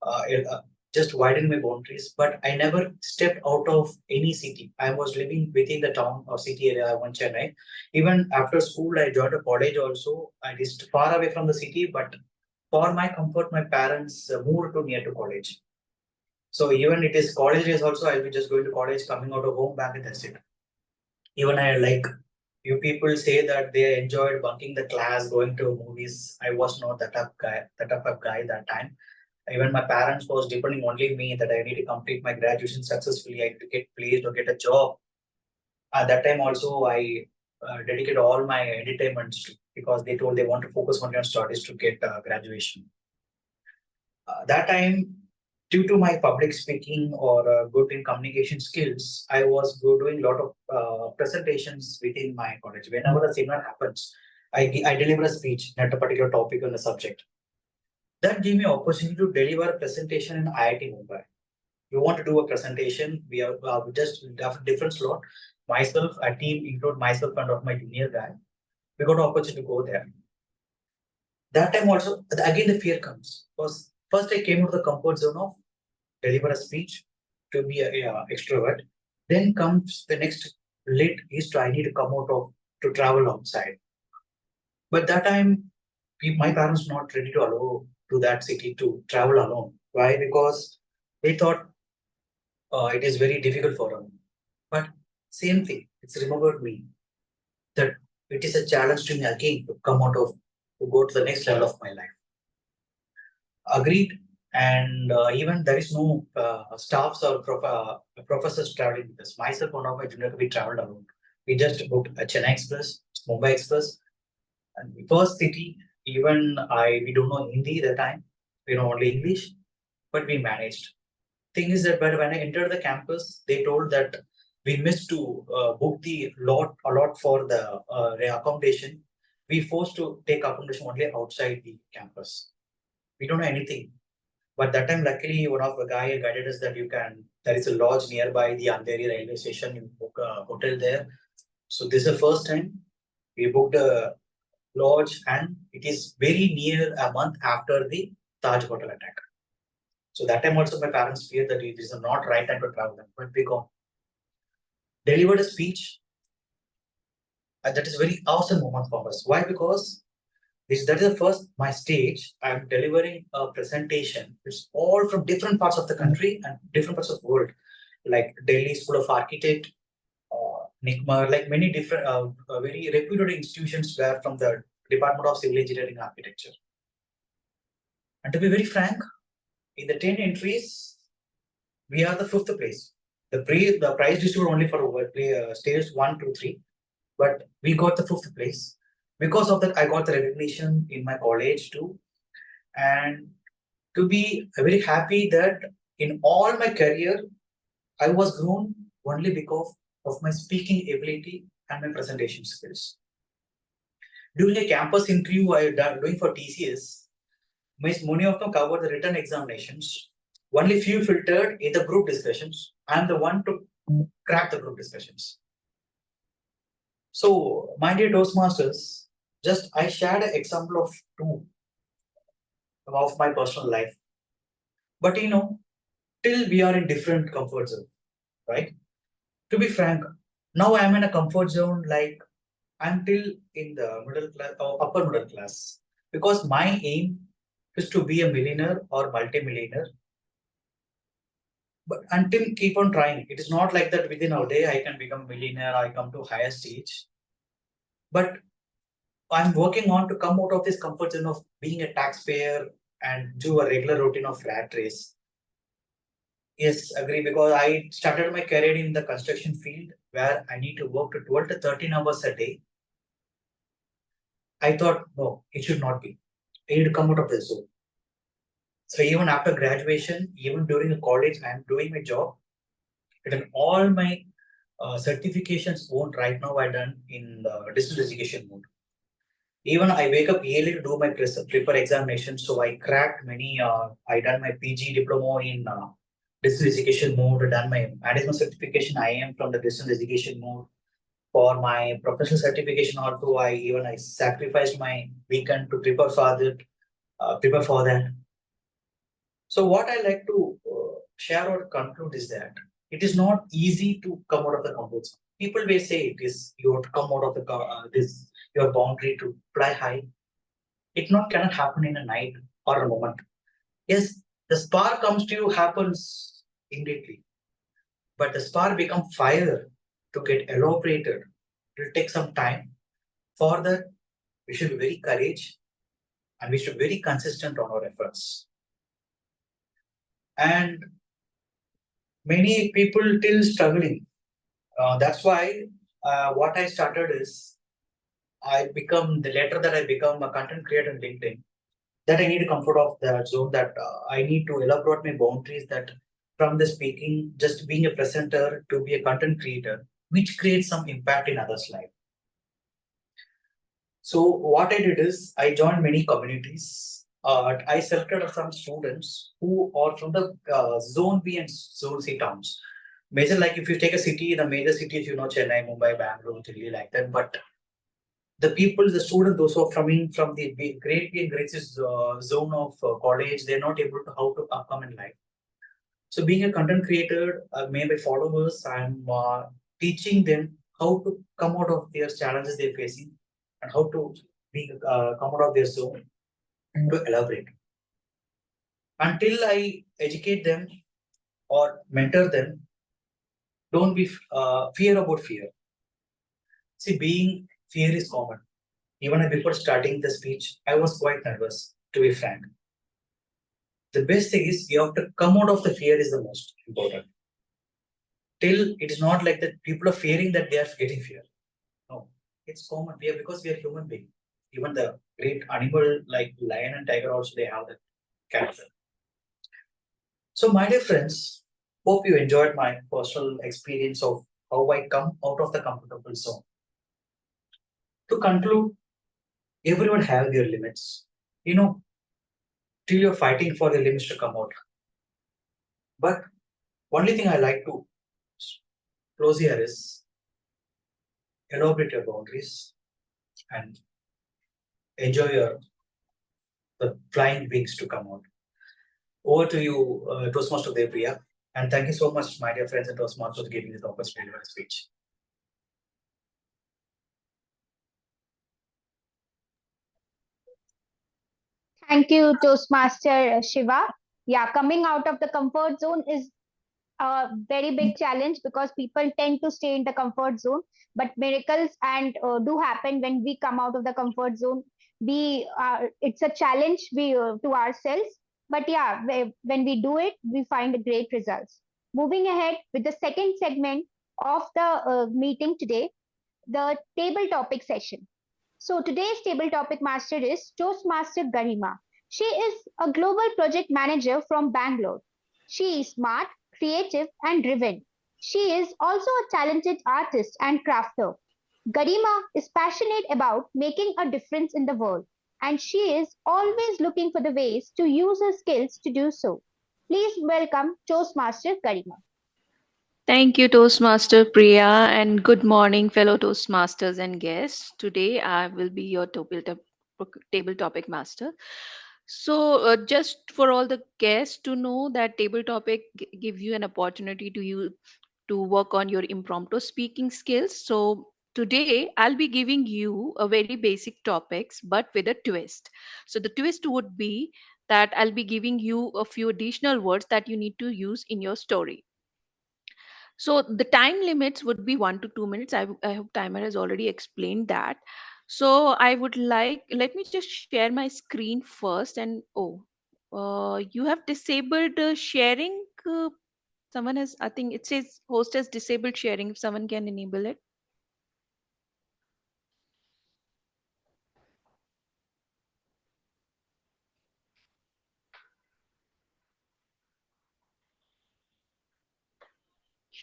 uh, uh, just widen my boundaries. But I never stepped out of any city. I was living within the town or city area. I went Chennai. Even after school, I joined a college also. I just far away from the city, but for my comfort, my parents moved to near to college. So even it is college days also, I'll be just going to college, coming out of home, back and that's it. Even I like you people say that they enjoyed bunking the class, going to movies. I was not that type of guy that time. Even my parents was depending only me that I need to complete my graduation successfully. I need to get placed or get a job. At that time also, I dedicated all my entertainments because they told they want to focus only on studies to get graduation. That time, due to my public speaking or good in communication skills, I was doing a lot of presentations within my college. Whenever a seminar happens, I deliver a speech at a particular topic on a subject. That gave me opportunity to deliver a presentation in IIT Mumbai. You want to do a presentation, we just have a different slot. Myself, a team include myself and of my junior guy. We got an opportunity to go there. That time also, again the fear comes. Because first I came out of the comfort zone of deliver a speech to be a extrovert. Then comes the next lit is to I need to come out of to travel outside. But that time, my parents not ready to allow to that city to travel alone. Why? Because they thought it is very difficult for them. But same thing, it's remembered me that it is a challenge to me again to come out of to go to the next level of my life. Agreed. And even there is no staffs or professors traveling with us. Myself, one of my junior, we traveled alone. We just booked a Chennai Express, Mumbai Express, and the first city. Even we don't know Hindi that time. We know only English, but we managed. Thing is that when I entered the campus, they told that we missed to book the a lot for the accommodation. We forced to take accommodation only outside the campus. We don't know anything. But that time, luckily, one of the guy guided us that there is a lodge nearby the Andheri railway station. You book a hotel there. So this is the first time we booked a lodge, and it is very near a month after the Taj Hotel attack. So that time also my parents feared that it is not right time to travel, but we gone. Delivered a speech, and that is a very awesome moment for us. Why? Because that is the first my stage. I'm delivering a presentation. It's all from different parts of the country and different parts of the world, like Delhi School of Architect, NICMA, like many different very reputed institutions were from the Department of Civil Engineering Architecture. And to be very frank, in the 10 entries, we are the 5th place. The prize distributed only for stage 1, 2, 3, but we got the 5th place. Because of that, I got the recognition in my college too. And to be very happy that in all my career, I was grown only because of my speaking ability and my presentation skills. During a campus interview I doing for TCS, many of them covered the written examinations. Only few filtered in the group discussions. I am the one to crack the group discussions. So, my dear Toastmasters, just I shared an example of two of my personal life. But till we are in different comfort zone, right? To be frank, now I am in a comfort zone like I'm till in the middle class or upper middle class because my aim is to be a millionaire or multi-millionaire But until keep on trying, it is not like that within a day I can become millionaire, I come to higher stage. But I'm working on to come out of this comfort zone of being a taxpayer and do a regular routine of rat race. Yes, agree, because I started my career in the construction field where I need to work to 12 to 13 hours a day. I thought, no, it should not be. I need to come out of this zone. So even after graduation, even during the college, I'm doing my job. And all my certifications won't right now I done in the distance education mode. Even I wake up early to do my prepare examination. So I cracked many. I done my PG diploma in distance education mode. Done my management certification. I am from the distance education mode. For my professional certification, also I sacrificed my weekend to prepare for that. Prepare for that. So what I like to share or conclude is that it is not easy to come out of the comfort zone. People may say it is you have to come out of the this your boundary to fly high. It not cannot happen in a night or a moment. Yes, the spark comes to you happens immediately, but the spark become fire to get elaborated. It will take some time. For that, we should be very courage and we should be very consistent on our efforts. And many people still struggling. That's why what I started is I become the later that I become a content creator on LinkedIn. That I need to comfort of that zone. That I need to elaborate my boundaries. That from the speaking, just being a presenter to be a content creator, which creates some impact in others' life. So what I did is I joined many communities. I selected some students who are from the zone B and zone C towns. Major, like if you take a city, the major cities, Chennai, Mumbai, Bangalore, Delhi, like that. But the people, the students, those who are coming from the grade B and grade C zone of college, they're not able to how to come in life. So being a content creator, maybe followers, I'm teaching them how to come out of their challenges they're facing and how to come out of their zone and to elaborate. Until I educate them or mentor them, don't be fear about fear. See, being fear is common. Even before starting the speech, I was quite nervous, to be frank. The best thing is you have to come out of the fear is the most important. Till it is not like that people are fearing that they are getting fear. No, it's common. Because we are human beings. Even the great animal like lion and tiger also they have that character. So my dear friends, hope you enjoyed my personal experience of how I come out of the comfortable zone. To conclude, everyone have their limits. Till you're fighting for the limits to come out. But only thing I like to close here is elaborate your boundaries and enjoy the flying wings to come out. Over to you, Toastmaster Devpriya. And thank you so much, my dear friends and Toastmasters, for giving this opportunity to speech. Thank you, Toastmaster Shiva. Yeah, coming out of the comfort zone is a very big challenge because people tend to stay in the comfort zone. But miracles and do happen when we come out of the comfort zone. It's a challenge to ourselves. But yeah, when we do it, we find great results. Moving ahead with the second segment of the meeting today, the table topic session. So today's table topic master is Toastmaster Garima. She is a global project manager from Bangalore. She is smart, creative, and driven. She is also a talented artist and crafter. Garima is passionate about making a difference in the world, and she is always looking for the ways to use her skills to do so. Please welcome Toastmaster Garima. Thank you, Toastmaster Priya, and good morning, fellow Toastmasters and guests. Today, I will be your table topic master. So, just for all the guests to know that table topic give you an opportunity to work on your impromptu speaking skills. So, today I'll be giving you a very basic topics, but with a twist. So, the twist would be that I'll be giving you a few additional words that you need to use in your story. So the time limits would be 1 to 2 minutes. I hope timer has already explained that. So I would like, let me just share my screen first. And you have disabled sharing. Someone has, I think it says host has disabled sharing. If someone can enable it.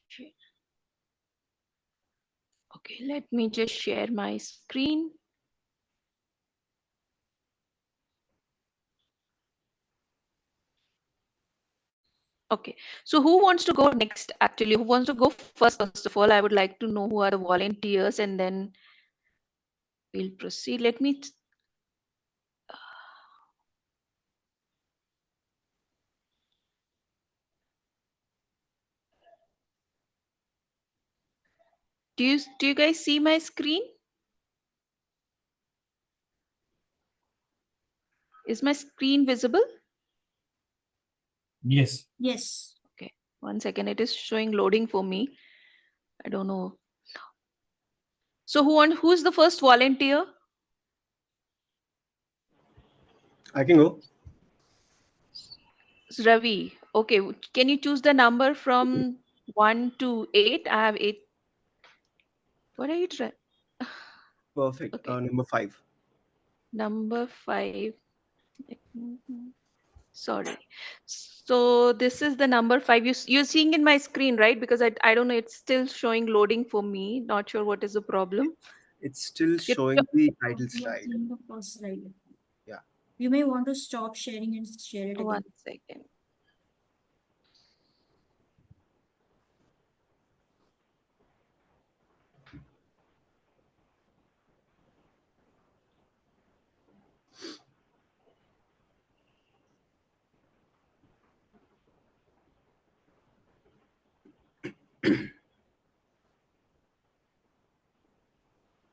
Share. Okay, let me just share my screen. Okay, so who wants to go next? Actually, who wants to go first? First of all, I would like to know who are the volunteers, and then we'll proceed. Let me. Do you guys see my screen? Is my screen visible? Yes. Yes. Okay, 1 second. It is showing loading for me. I don't know. So who's the first volunteer? I can go. It's Ravi. Okay, can you choose the number from 1 to 8? I have 8. What are you trying? Perfect. Okay, Number 5. number 5. Sorry. So this is the number 5. You're seeing in my screen, right? Because I don't know. It's still showing loading for me. Not sure what is the problem. It's still Yep. showing the title You are slide. seeing the first slide. Yeah. You may want to stop sharing and share it again. 1 second.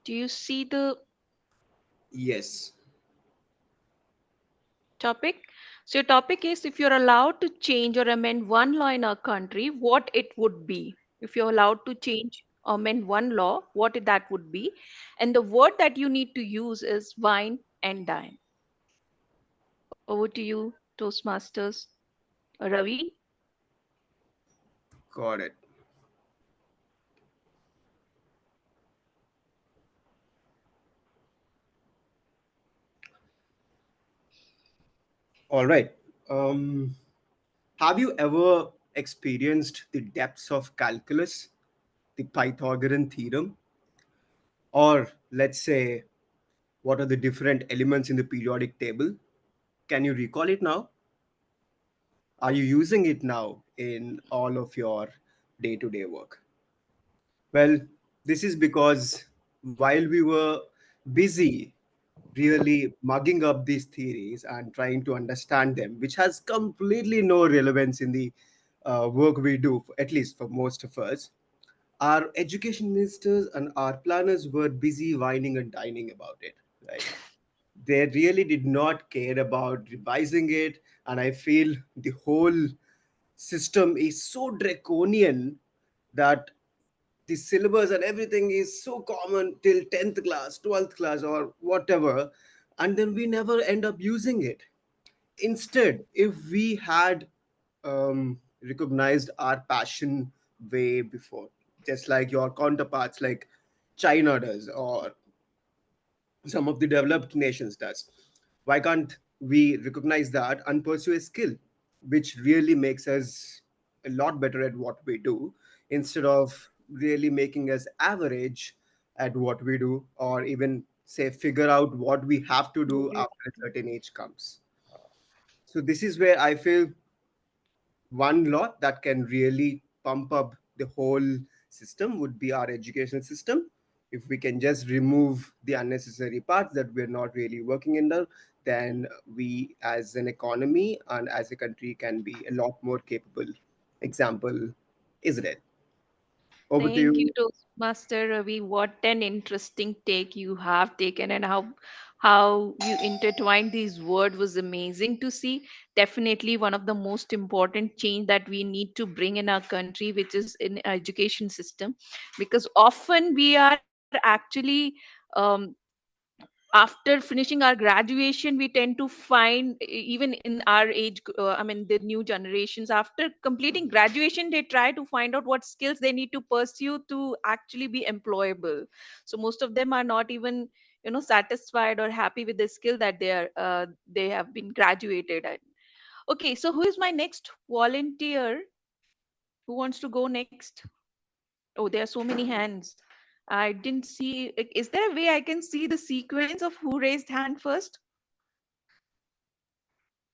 Do you see the Yes. topic? So your topic is, if you're allowed to change or amend one law in our country, what it would be. If you're allowed to change or amend one law, what that would be. And the word that you need to use is wine and dine. Over to you, Toastmasters. Ravi. Got it. All right. Have you ever experienced the depths of calculus, the Pythagorean theorem, or let's say, what are the different elements in the periodic table? Can you recall it now? Are you using it now in all of your day to day work? Well, this is because while we were busy really mugging up these theories and trying to understand them, which has completely no relevance in the work we do, at least for most of us, our education ministers and our planners were busy whining and dining about it, right? They really did not care about revising it. And I feel the whole system is so draconian that the syllabus and everything is so common till 10th class, 12th class, or whatever. And then we never end up using it. Instead, if we had recognized our passion way before, just like your counterparts like China does, or some of the developed nations does, why can't we recognize that and pursue a skill which really makes us a lot better at what we do, instead of really making us average at what we do, or even say figure out what we have to do after a certain age comes. So this is where I feel one law that can really pump up the whole system would be our education system. If we can just remove the unnecessary parts that we're not really working in there, then we as an economy and as a country can be a lot more capable. Example, Israel. Over to Thank you, you. Toastmaster Ravi. What an interesting take you have taken, and how how you intertwined these words was amazing to see. Definitely one of the most important change that we need to bring in our country, which is in education system, because often we are actually um, after finishing our graduation we tend to find even in our age, I mean the new generations, after completing graduation they try to find out what skills they need to pursue to actually be employable. So most of them are not even satisfied or happy with the skill that they have been graduated at. Okay, so who is my next volunteer? Who wants to go next? Oh, there are so many hands. I didn't see. Is there a way I can see the sequence of who raised hand first?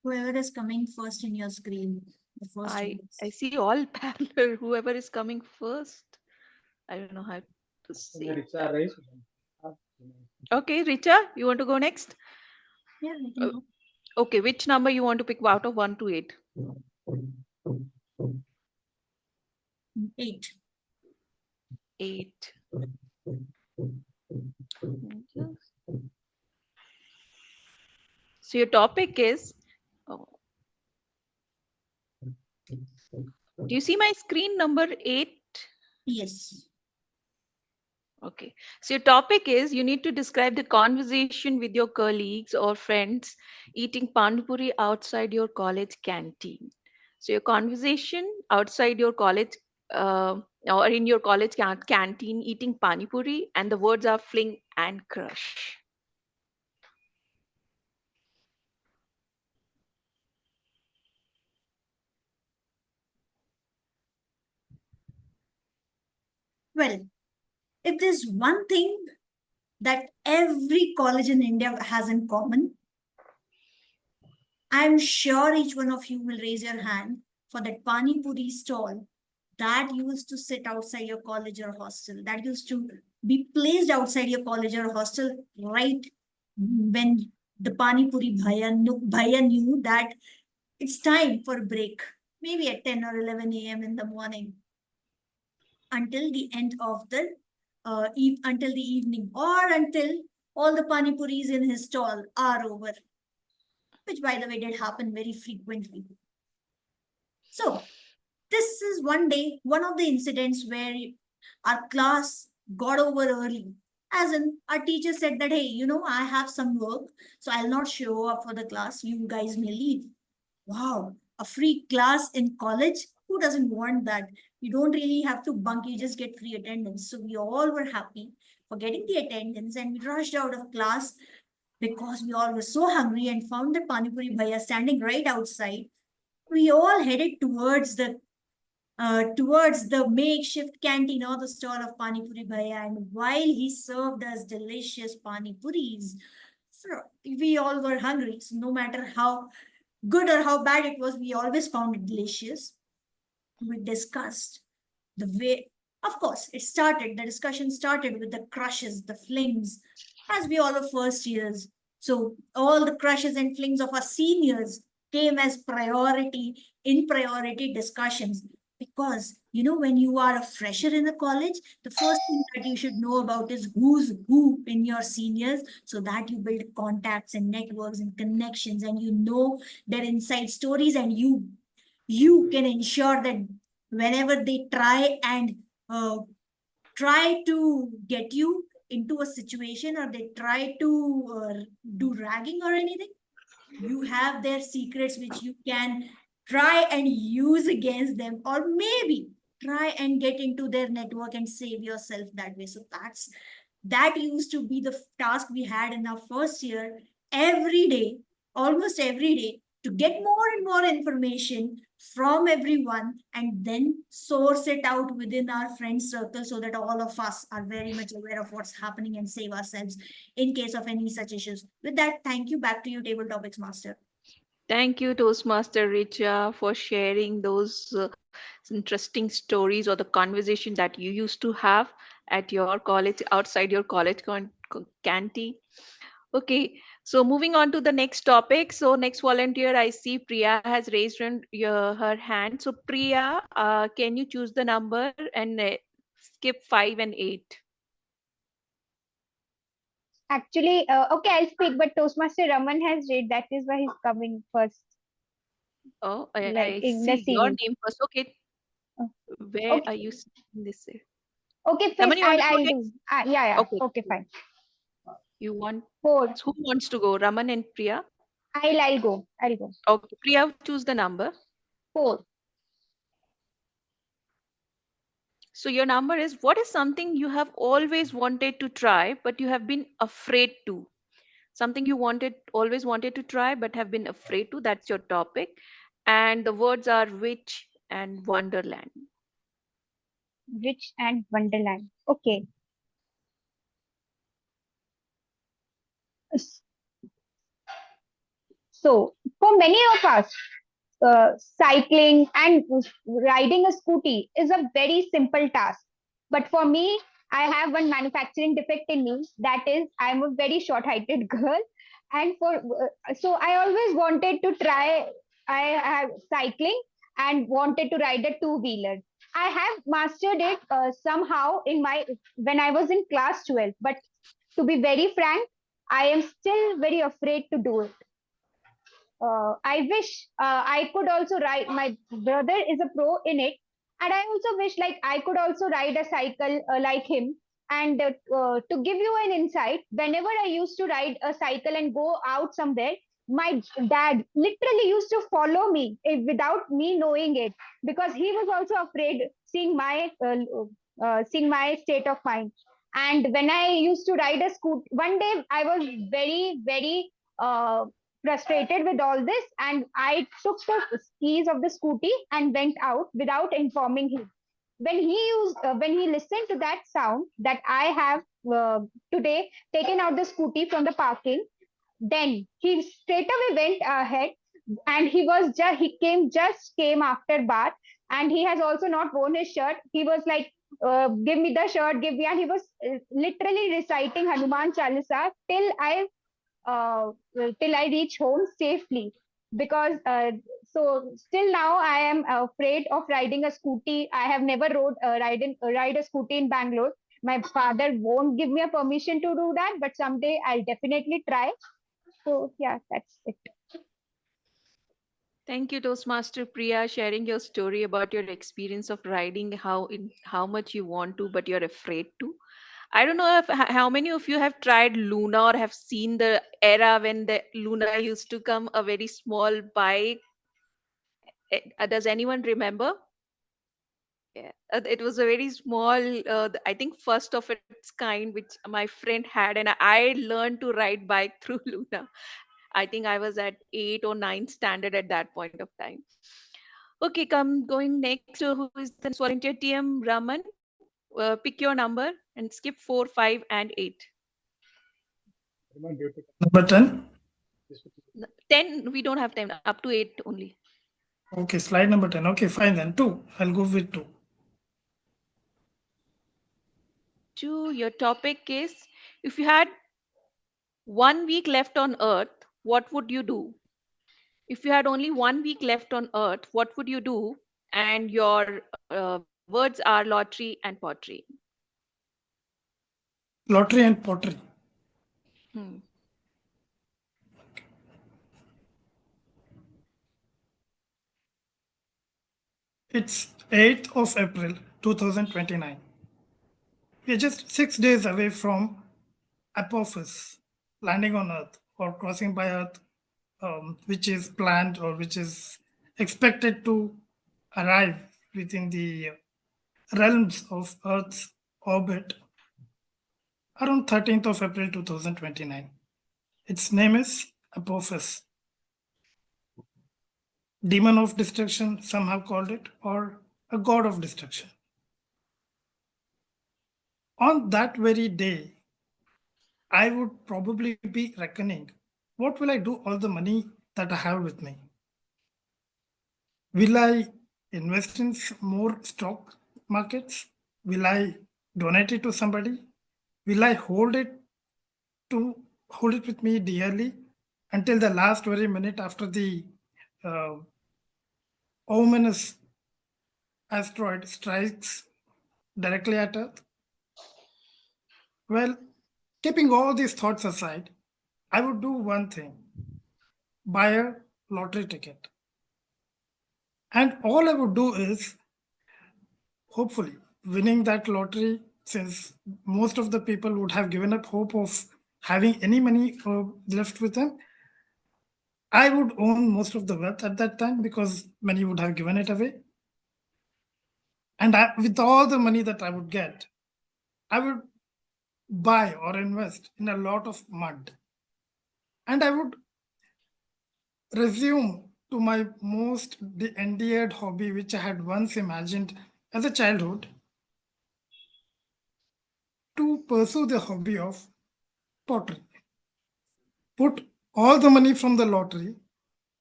Whoever is coming first in your screen, the first I one. I see all parallel. Whoever is coming first. I don't know how to say that. Okay, Richa, you want to go next? Yeah, I can go. Okay, which number you want to pick out of 1 to 8? 8. 8. So your topic is. Oh, do you see my screen number 8? Yes. Okay. So your topic is you need to describe the conversation with your colleagues or friends eating pani puri outside your college canteen. So your conversation outside your college or in your college canteen eating pani puri, and the words are fling and crush. Well, if there's one thing that every college in India has in common, I'm sure each one of you will raise your hand for that pani puri stall that used to sit outside your college or hostel, that used to be placed outside your college or hostel right when the pani puri bhaiya knew that it's time for a break, maybe at 10 or 11 a.m. in the morning, until the end of the until the evening, or until all the pani puris in his stall are over, which by the way did happen very frequently. So this is one day, one of the incidents where our class got over early. As in, our teacher said that, hey, I have some work, so I'll not show up for the class. You guys may leave. Wow, a free class in college? Who doesn't want that? You don't really have to bunk, you just get free attendance. So we all were happy for getting the attendance, and we rushed out of class because we all were so hungry and found the Pani Puri Bhaiya standing right outside. We all headed towards the makeshift canteen or the stall of Pani Puri Bhaiya, and while he served us delicious Pani Puris, we all were hungry. So no matter how good or how bad it was, we always found it delicious. We discussed the way, of course, the discussion started with the crushes, the flings, as we all are first years. So all the crushes and flings of our seniors came as priority discussions. Because, when you are a fresher in a college, the first thing that you should know about is who's who in your seniors, so that you build contacts and networks and connections, and you know their inside stories, and you can ensure that whenever they try to get you into a situation, or they try to do ragging or anything, you have their secrets which you can try and use against them, or maybe try and get into their network and save yourself that way. So that used to be the task we had in our first year, every day, almost every day, to get more and more information from everyone, and then source it out within our friend circle, so that all of us are very much aware of what's happening and save ourselves in case of any such issues. With that, thank you. Back to you, Table Topics Master. Thank you, Toastmaster Richa, for sharing those interesting stories or the conversation that you used to have at your college, outside your college canteen. Okay, so moving on to the next topic. So next volunteer, I see Priya has raised her hand. So Priya, can you choose the number and skip 5 and 8? Actually, okay, I'll speak, but Toastmaster Raman has read. That is why he's coming first, Oh, like I in the see your series. name first. Okay, Uh, where Okay, are you seeing this? okay, Raman, fifth. you want to go I'll do. next? Yeah. Okay, Okay, fine. you want, Four. who wants to go? Raman and Priya? I'll go. I'll go. Okay, Priya, choose the number. Four. So your number is, what is something you have always wanted to try, but you have been afraid to? Something you always wanted to try, but have been afraid to. That's your topic. And the words are witch and wonderland. Rich and Wonderland. Okay. S- So for many of us, cycling and riding a scooty is a very simple task. But for me, I have one manufacturing defect in me. That is, I'm a very short-heighted girl, and so I always wanted to try. I have cycling and wanted to ride a two-wheeler. I have mastered it somehow in my when I was in class 12. But to be very frank, I am still very afraid to do it. I wish I could also ride. My brother is a pro in it, and I also wish like I could also ride a cycle like him. And to give you an insight, whenever I used to ride a cycle and go out somewhere, my dad literally used to follow me without me knowing it because he was also afraid seeing my state of mind. And when I used to ride a scoot, one day I was very uh, frustrated with all this, and I took the keys of the scooty and went out without informing him. When he listened to that sound that I have today taken out the scooty from the parking, then he straight away went ahead, and he came after bath, and he has also not worn his shirt. He was like, give me the shirt, give me, and he was literally reciting Hanuman Chalisa uh, till I reach home safely. Because so still now I am afraid of riding a scooty. I have never ride a scooty in Bangalore. My father won't give me a permission to do that, but someday I'll definitely try. So yeah, that's it. Thank you, Toastmaster Priya, sharing your story about your experience of riding, how much you want to, but you're afraid to. I don't know if how many of you have tried Luna or have seen the era when the Luna used to come, a very small bike. Does anyone remember? Yeah, it was a very small, I think first of its kind, which my friend had, and I learned to ride bike through Luna. I think I was at 8 or 9 standard at that point of time. Okay, come going next. Who is the next volunteer? TM Raman. Pick your number and skip 4, 5, and 8. Number 10. 10, we don't have time. Up to 8 only. Okay, slide number 10. Okay, fine then. 2. I'll go with 2. 2, your topic is, if you had 1 week left on Earth, what would you do? If you had only 1 week left on Earth, what would you do? And your words are lottery and pottery. Lottery and pottery. Hmm. It's 8th of April 2029. We're just 6 days away from Apophis, landing on Earth or crossing by Earth, which is planned or which is expected to arrive within the realms of Earth's orbit around 13th of April 2029. Its name is Apophis. Demon of destruction, some have called it, or a god of destruction. On that very day, I would probably be reckoning what will I do all the money that I have with me? Will I invest in more stock markets? Will I donate it to somebody? Will I hold it with me dearly until the last very minute after the uh, ominous asteroid strikes directly at Earth? Well, keeping all these thoughts aside, I would do one thing: buy a lottery ticket. And all I would do is, hopefully, winning that lottery, since most of the people would have given up hope of having any money left with them, I would own most of the wealth at that time because many would have given it away. And with all the money that I would get, I would buy or invest in a lot of mud. And I would resume to my most endeared hobby, which I had once imagined as a childhood, to pursue the hobby of pottery. Put all the money from the lottery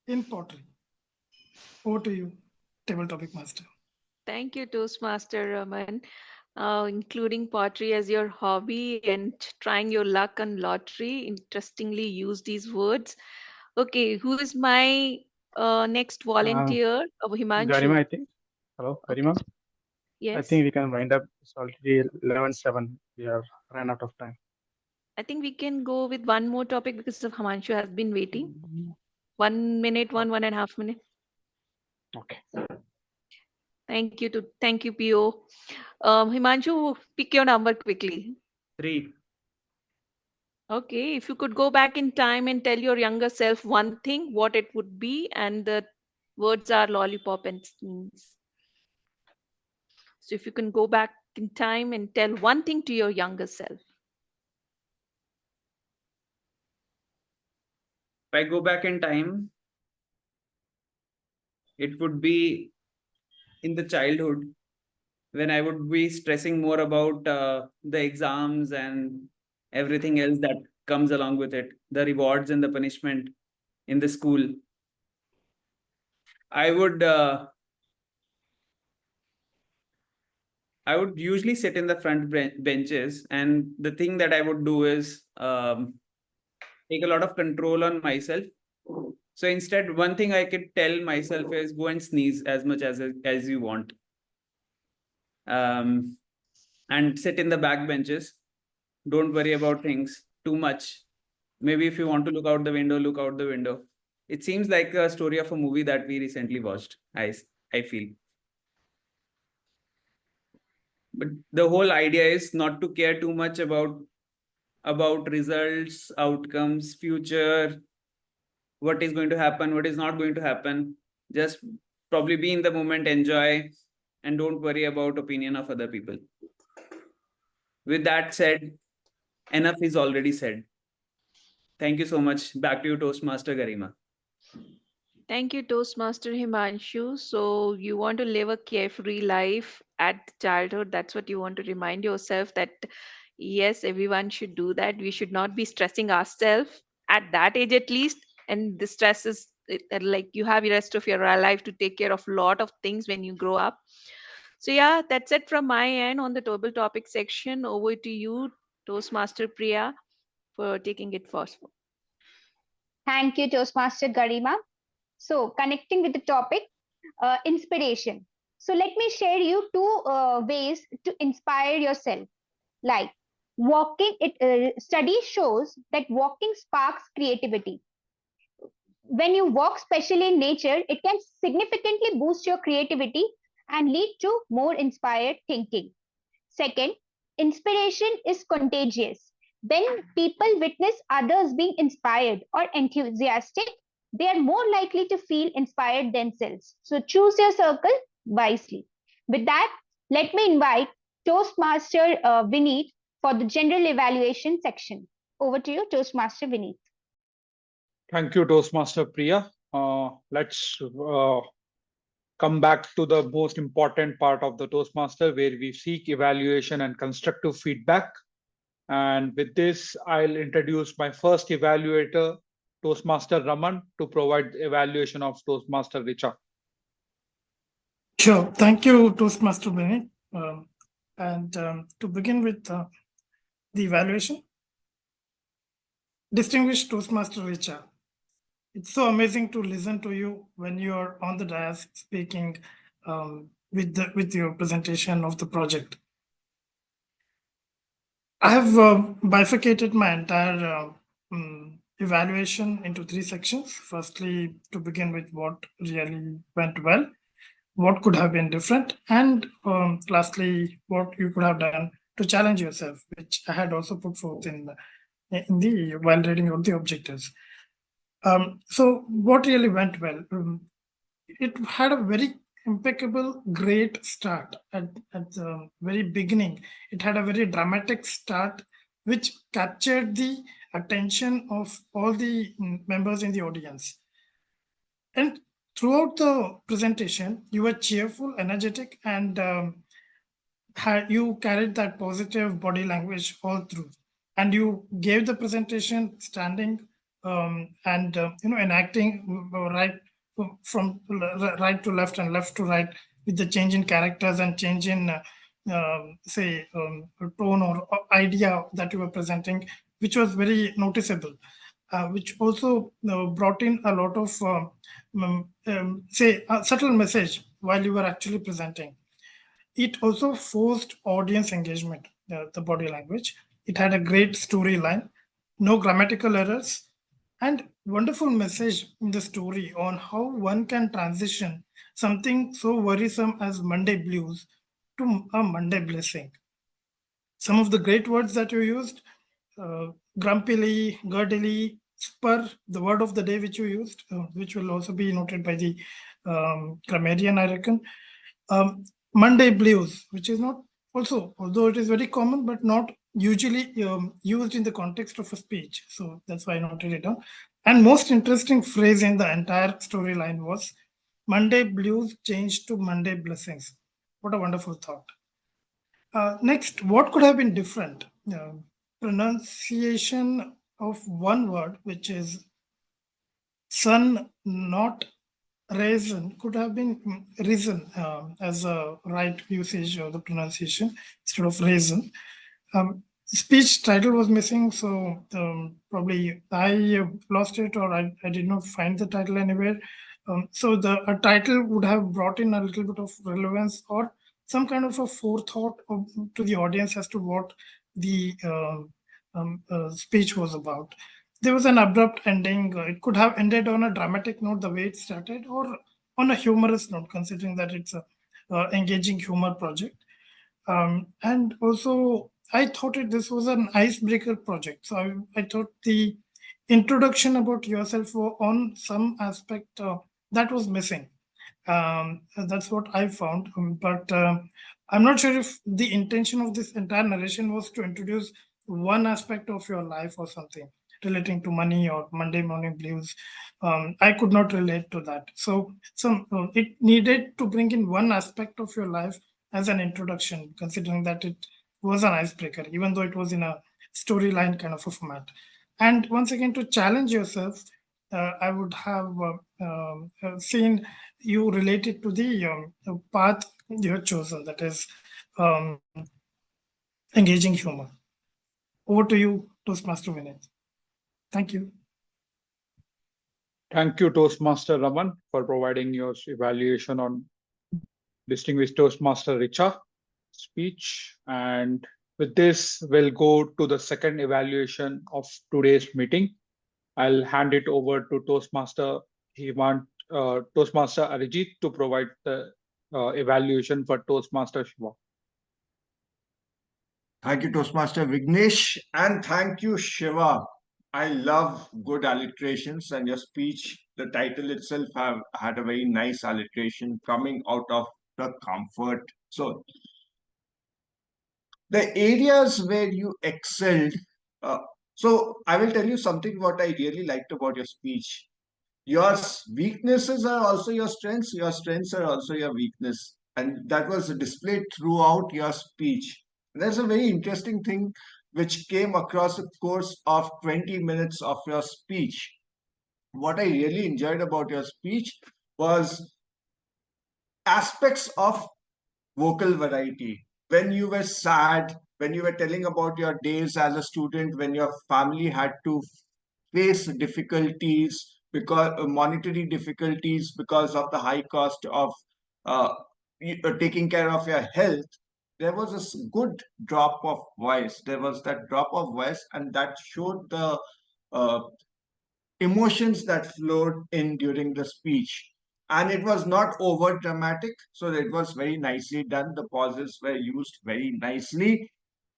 in pottery. Over to you, table topic master. Thank you, Toastmaster Raman. Including pottery as your hobby and trying your luck on lottery. Interestingly, use these words. Okay, who is my next volunteer? Himanshu. Garima, I think. Hello, Garima. I Yes. think we can wind up. It's already 11:07. We have ran out of time. I think we can go with one more topic because of Himanshu has been waiting. 1 minute, 1.5 minutes. Okay. Thank you, PO. Himanshu, pick your number quickly. 3. Okay, if you could go back in time and tell your younger self one thing, what it would be, and the words are lollipop and sneeze. So if you can go back in time and tell one thing to your younger self. If I go back in time, it would be in the childhood when I would be stressing more about the exams and everything else that comes along with it, the rewards and the punishment in the school. I would usually sit in the front benches, and the thing that I would do is take a lot of control on myself. So instead, one thing I could tell myself is go and sneeze as much as you want. And sit in the back benches. Don't worry about things too much. Maybe if you want to look out the window, look out the window. It seems like a story of a movie that we recently watched, I feel. But the whole idea is not to care too much about results, outcomes, future, what is going to happen, what is not going to happen. Just probably be in the moment, enjoy, and don't worry about opinion of other people. With that said, enough is already said. Thank you so much. Back to you, Toastmaster Garima. Thank you, Toastmaster Himanshu. So you want to live a carefree life at childhood. That's what you want to remind yourself that yes, everyone should do that. We should not be stressing ourselves at that age at least. And the stress is like you have the rest of your life to take care of a lot of things when you grow up. So yeah, that's it from my end on the table topic section. Over to you, Toastmaster Priya, for taking it first. Thank you, Toastmaster Garima. So, connecting with the topic, inspiration. So, let me share you two ways to inspire yourself. Like walking, study shows that walking sparks creativity. When you walk, especially in nature, it can significantly boost your creativity and lead to more inspired thinking. Second, inspiration is contagious. When people witness others being inspired or enthusiastic, they are more likely to feel inspired themselves. So choose your circle wisely. With that, let me invite Toastmaster Vineet for the general evaluation section. Over to you, Toastmaster Vineet. Thank you, Toastmaster Priya. Let's come back to the most important part of the Toastmaster, where we seek evaluation and constructive feedback. And with this, I'll introduce my first evaluator, Toastmaster Raman, to provide the evaluation of Toastmaster Richa. Sure. Thank you, Toastmaster Benny. To begin with the evaluation, distinguished Toastmaster Richa, it's so amazing to listen to you when you're on the dais speaking with your presentation of the project. I have bifurcated my entire evaluation into 3 sections. Firstly, to begin with, what really went well, what could have been different, and lastly, what you could have done to challenge yourself, which I had also put forth in the while reading out the objectives. So what really went well? It had a very impeccable, great start at the very beginning. It had a very dramatic start, which captured the attention of all the members in the audience. And throughout the presentation, you were cheerful, energetic, and you carried that positive body language all through. And you gave the presentation standing and enacting right from right to left and left to right, with the change in characters and change in tone or idea that you were presenting, which was very noticeable, which also brought in a lot of a subtle message while you were actually presenting. It also forced audience engagement, the body language. It had a great storyline, no grammatical errors, and wonderful message in the story on how one can transition something so worrisome as Monday blues to a Monday blessing. Some of the great words that you used, grumpily, girdily, spur, the word of the day which you used, which will also be noted by the grammarian, I reckon. Monday blues, which is not also, although it is very common, but not usually used in the context of a speech. So that's why I noted it down. And most interesting phrase in the entire storyline was Monday blues changed to Monday blessings. What a wonderful thought. Next, what could have been different? Pronunciation of one word, which is sun, not raisin, could have been risen as a right usage of the pronunciation instead of raisin. Speech title was missing, so probably I lost it, or I did not find the title anywhere. So a title would have brought in a little bit of relevance or some kind of a forethought to the audience as to what the speech was about. There was an abrupt ending. It could have ended on a dramatic note, the way it started, or on a humorous note, considering that it's a engaging humor project. And also, I thought this was an icebreaker project. So I thought the introduction about yourself on some aspect that was missing. That's what I found. But I'm not sure if the intention of this entire narration was to introduce one aspect of your life or something relating to money or Monday morning blues. I could not relate to that. So it needed to bring in one aspect of your life as an introduction, considering that it was an icebreaker, even though it was in a storyline kind of a format. And once again, to challenge yourself, I would have seen you related to the path you have chosen, that is engaging humor. Over to you, Toastmaster Vinay. Thank you. Thank you, Toastmaster Raman, for providing your evaluation on distinguished Toastmaster Richa speech. And with this, we'll go to the second evaluation of today's meeting. I'll hand it over to Toastmaster Toastmaster Arijit to provide the evaluation for Toastmaster Shiva. Thank you, Toastmaster Vignesh, and thank you, Shiva. I love good alliterations, and your speech, the title itself, have had a very nice alliteration coming out of the comfort zone. The areas where you excelled. So I will tell you something what I really liked about your speech. Your weaknesses are also your strengths are also your weakness, and that was displayed throughout your speech. There's a very interesting thing which came across the course of 20 minutes of your speech. What I really enjoyed about your speech was aspects of vocal variety. When you were sad, when you were telling about your days as a student, when your family had to face difficulties because monetary difficulties because of the high cost of taking care of your health, there was a good drop of voice. There was that drop of voice, and that showed the emotions that flowed in during the speech. And it was not over dramatic, so it was very nicely done. The pauses were used very nicely.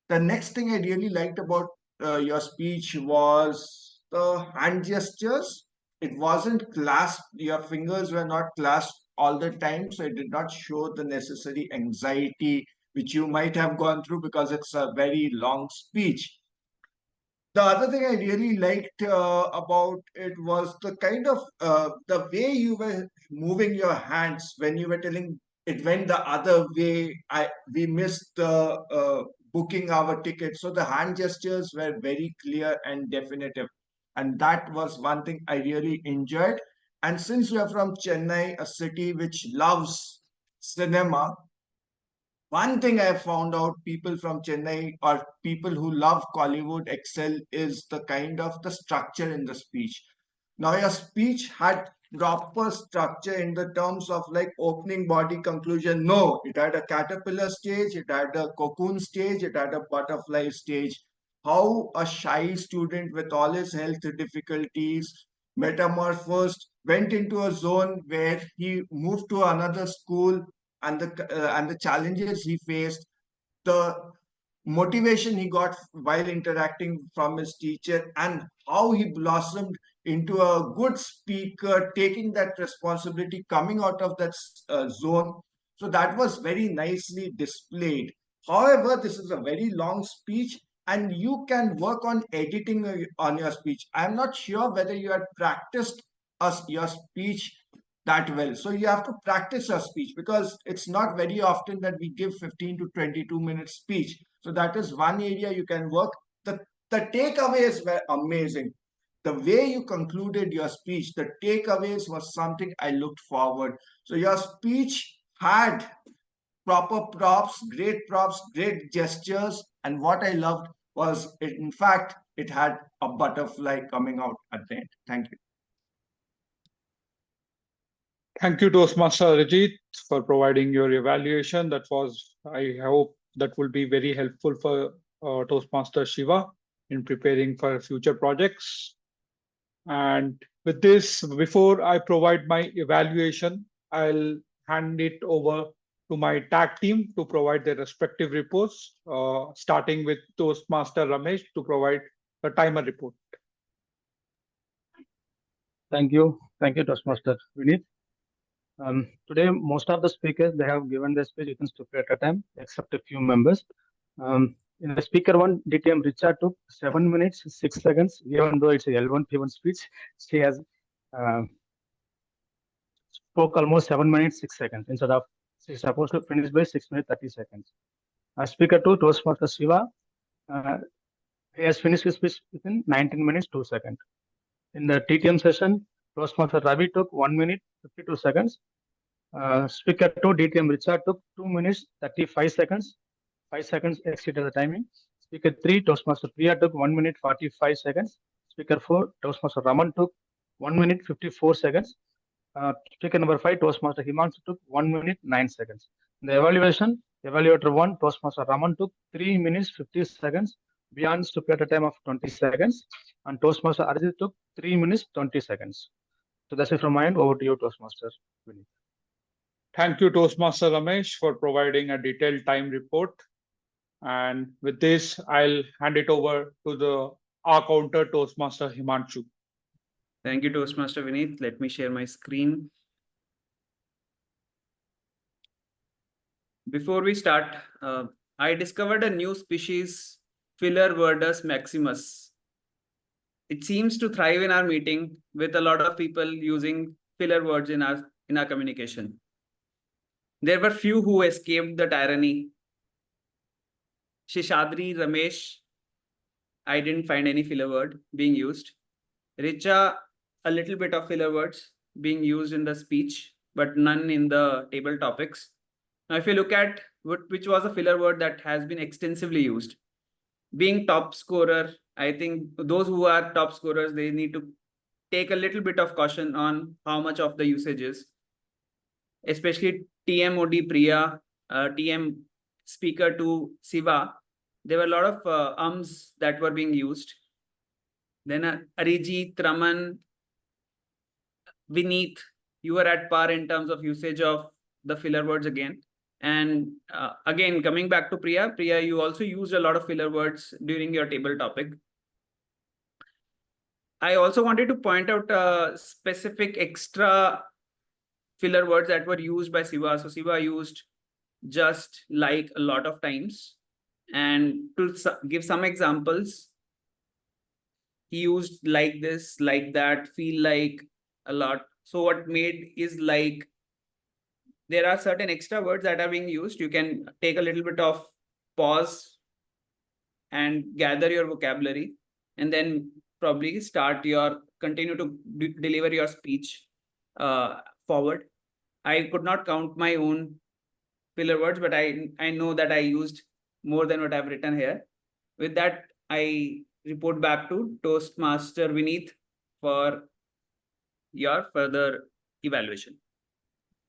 The next thing I really liked about your speech was the hand gestures. It wasn't clasped, your fingers were not clasped all the time, so it did not show the necessary anxiety which you might have gone through because it's a very long speech. The other thing I really liked about it was the kind of the way you were moving your hands when you were telling it went the other way. We missed the booking our ticket, so the hand gestures were very clear and definitive, and that was one thing I really enjoyed. And since you are from Chennai, a city which loves cinema, one thing I found out, people from Chennai or people who love Kollywood excel is the kind of the structure in the speech. Now your speech had proper structure in the terms of like opening body conclusion. No, it had a caterpillar stage, it had a cocoon stage, it had a butterfly stage. How a shy student with all his health difficulties metamorphosed, went into a zone where he moved to another school, and the challenges he faced, the motivation he got while interacting from his teacher, and how he blossomed into a good speaker, taking that responsibility, coming out of that zone. So that was very nicely displayed. However, this is a very long speech, and you can work on editing on your speech. I'm not sure whether you had practiced your speech that well. So you have to practice your speech because it's not very often that we give 15 to 22 minute speech. So that is one area you can work. The takeaways were amazing. The way you concluded your speech, the takeaways was something I looked forward. So your speech had proper props, great gestures. And what I loved was, in fact, it had a butterfly coming out at the end. Thank you. Thank you, Toastmaster Arijit, for providing your evaluation. I hope that will be very helpful for Toastmaster Shiva in preparing for future projects. And with this, before I provide my evaluation, I'll hand it over to my tag team to provide their respective reports, starting with Toastmaster Ramesh to provide the timer report. Thank you, Toastmaster Vineet. Today, most of the speakers, they have given their speech within stipulated time, except a few members. In the speaker one, DTM Richard took 7 minutes, 6 seconds, even though it's a L1 P1 speech. She has spoke almost 7 minutes, 6 seconds, instead of she's supposed to finish by 6 minutes, 30 seconds. Speaker 2, Toastmaster Shiva, he has finished his speech within 19 minutes, 2 seconds. In the TTM session, Toastmaster Ravi took 1 minute, 52 seconds. Speaker 2, DTM Richard took 2 minutes, 35 seconds. 5 seconds exceeded the timing. Speaker 3, Toastmaster Priya took 1 minute, 45 seconds. Speaker 4, Toastmaster Raman took 1 minute, 54 seconds. Speaker number 5, Toastmaster Himanshu took 1 minute, 9 seconds. In the evaluation, evaluator 1, Toastmaster Raman took 3 minutes, 50 seconds beyond stipulated time of 20 seconds. And Toastmaster Arijit took 3 minutes, 20 seconds. So that's it from my end. Over to you, Toastmaster Vineet. Thank you, Toastmaster Ramesh, for providing a detailed time report. And with this, I'll hand it over to our counter Toastmaster Himanshu. Thank you, Toastmaster Vineet. Let me share my screen. Before we start, I discovered a new species, Filler Verdus maximus. It seems to thrive in our meeting with a lot of people using filler words in our communication. There were few who escaped the tyranny. Shishadri, Ramesh, I didn't find any filler word being used. Richa, a little bit of filler words being used in the speech, but none in the table topics. Now, if you look at which was a filler word that has been extensively used, being top scorer, I think those who are top scorers, they need to take a little bit of caution on how much of the usage is, especially TM OD Priya, TM speaker to Siva, there were a lot of ums that were being used. Then Arijit, Raman, Vineet, you were at par in terms of usage of the filler words again. And again, coming back to Priya, you also used a lot of filler words during your table topic. I also wanted to point out specific extra filler words that were used by Siva. So Siva used just, like, a lot of times. And to give some examples, he used like this, like that, feel like a lot. So what made is like, there are certain extra words that are being used. You can take a little bit of pause and gather your vocabulary, and then probably continue to deliver your speech forward. I could not count my own filler words, but I know that I used more than what I've written here. With that, I report back to Toastmaster Vineet for your further evaluation.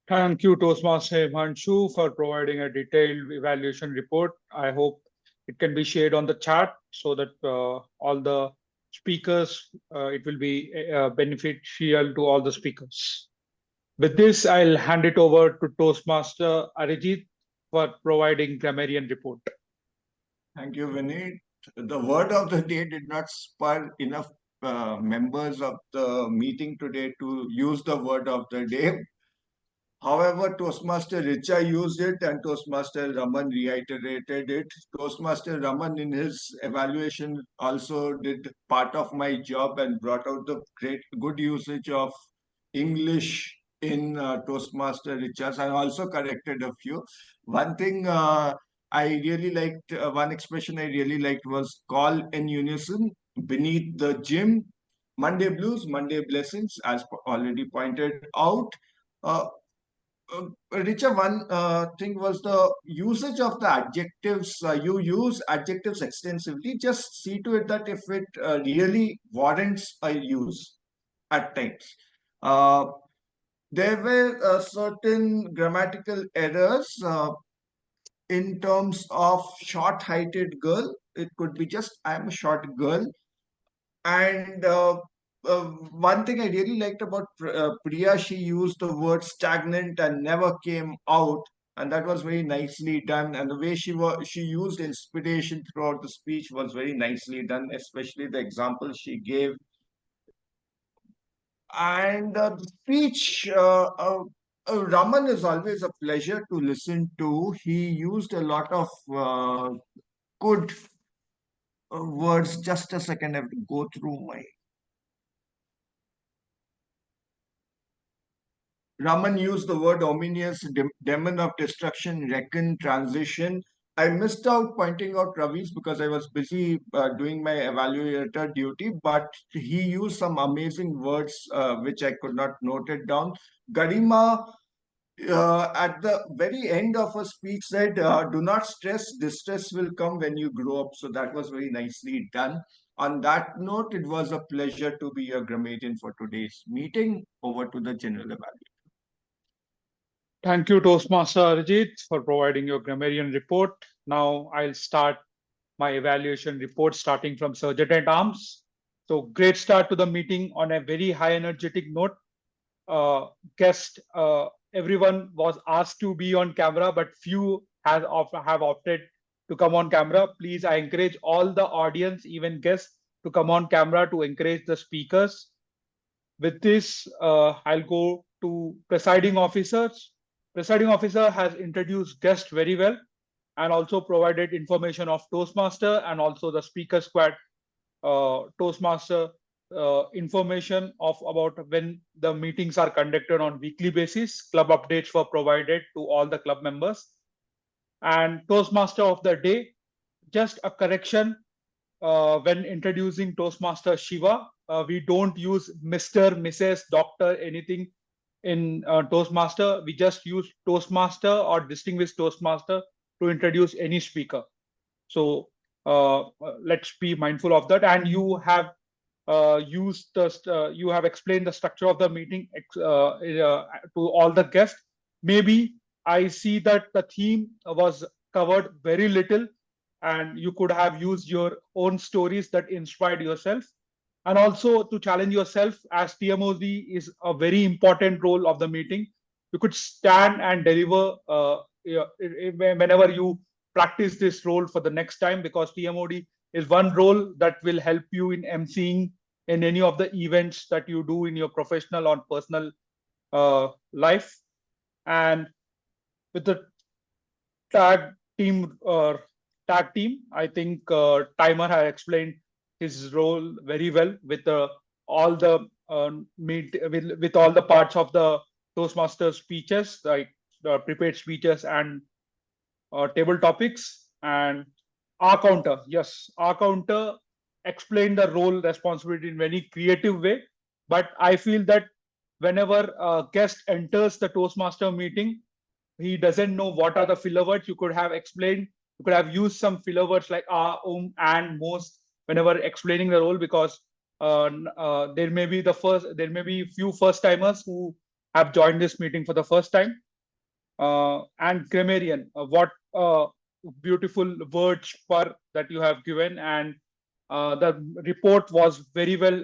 Thank you, Toastmaster Himanshu, for providing a detailed evaluation report. I hope it can be shared on the chat so that all the speakers, it will be beneficial to all the speakers. With this, I'll hand it over to Toastmaster Arijit for providing grammarian report. Thank you, Vinny. The word of the day did not spur enough members of the meeting today to use the word of the day. However, Toastmaster Richa used it and Toastmaster Raman reiterated it. Toastmaster Raman in his evaluation also did part of my job and brought out the good usage of English in Toastmaster Richa's. I also corrected a few. One thing I really liked, one expression I really liked was call in unison beneath the gym. Monday blues, Monday blessings, as already pointed out. Richa, one thing was the usage of the adjectives. You use adjectives extensively. Just see to it that if it really warrants a use at times. There were certain grammatical errors in terms of short-heighted girl. It could be just I'm a short girl. And one thing I really liked about Priya, she used the word stagnant and never came out, and that was very nicely done. And the way she used inspiration throughout the speech was very nicely done, especially the example she gave. And the speech, Raman is always a pleasure to listen to. He used a lot of good words. Just a second, I have to go through my. Raman used the word ominous, demon of destruction, reckon, transition. I missed out pointing out Ravi's because I was busy doing my evaluator duty, but he used some amazing words which I could not note it down. Garima, at the very end of her speech, said, do not stress, distress will come when you grow up. So that was very nicely done. On that note, it was a pleasure to be a grammarian for today's meeting. Over to the general evaluation. Thank you, Toastmaster Arijit, for providing your grammarian report. Now I'll start my evaluation report starting from Sergeant at Arms. So great start to the meeting on a very high energetic note. Everyone was asked to be on camera, but few have opted to come on camera. Please, I encourage all the audience, even guests, to come on camera to encourage the speakers. With this, I'll go to presiding officers. Presiding officer has introduced guests very well and also provided information of Toastmaster and also the speaker squad Toastmaster information of about when the meetings are conducted on weekly basis. Club updates were provided to all the club members. And Toastmaster of the day, just a correction when introducing Toastmaster Shiva, we don't use Mr., Mrs., Doctor, anything in Toastmaster. We just use Toastmaster or distinguished Toastmaster to introduce any speaker. So let's be mindful of that. And you have you have explained the structure of the meeting to all the guests. Maybe I see that the theme was covered very little, and you could have used your own stories that inspired yourself, and also to challenge yourself, as TMOD is a very important role of the meeting. You could stand and deliver whenever you practice this role for the next time, because TMOD is one role that will help you in emceeing in any of the events that you do in your professional or personal life. And with the tag team, I think Timer has explained his role very well with all the with all the parts of the Toastmasters speeches, like prepared speeches and table topics. And our counter, yes, our counter explained the role responsibility in very creative way. But I feel that whenever a guest enters the Toastmaster meeting, he doesn't know what are the filler words. You could have explained, you could have used some filler words like and most whenever explaining the role, because there may be few first timers who have joined this meeting for the first time. And grammarian, what beautiful words per that you have given. And the report was very well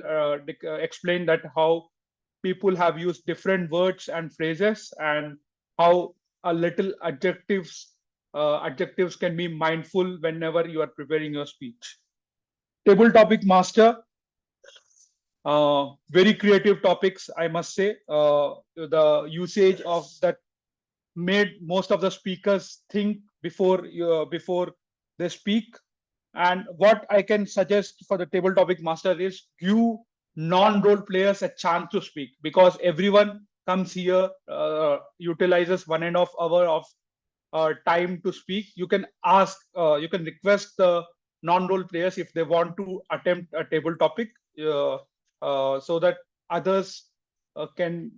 explained, that how people have used different words and phrases, and how a little adjectives can be mindful whenever you are preparing your speech. Table topic master, very creative topics, I must say. The usage of that made most of the speakers think before they speak. And what I can suggest for the table topic master is give non-role players a chance to speak, because everyone comes here, utilizes 1.5 hours of time to speak. You can request the non-role players if they want to attempt a table topic, so that others can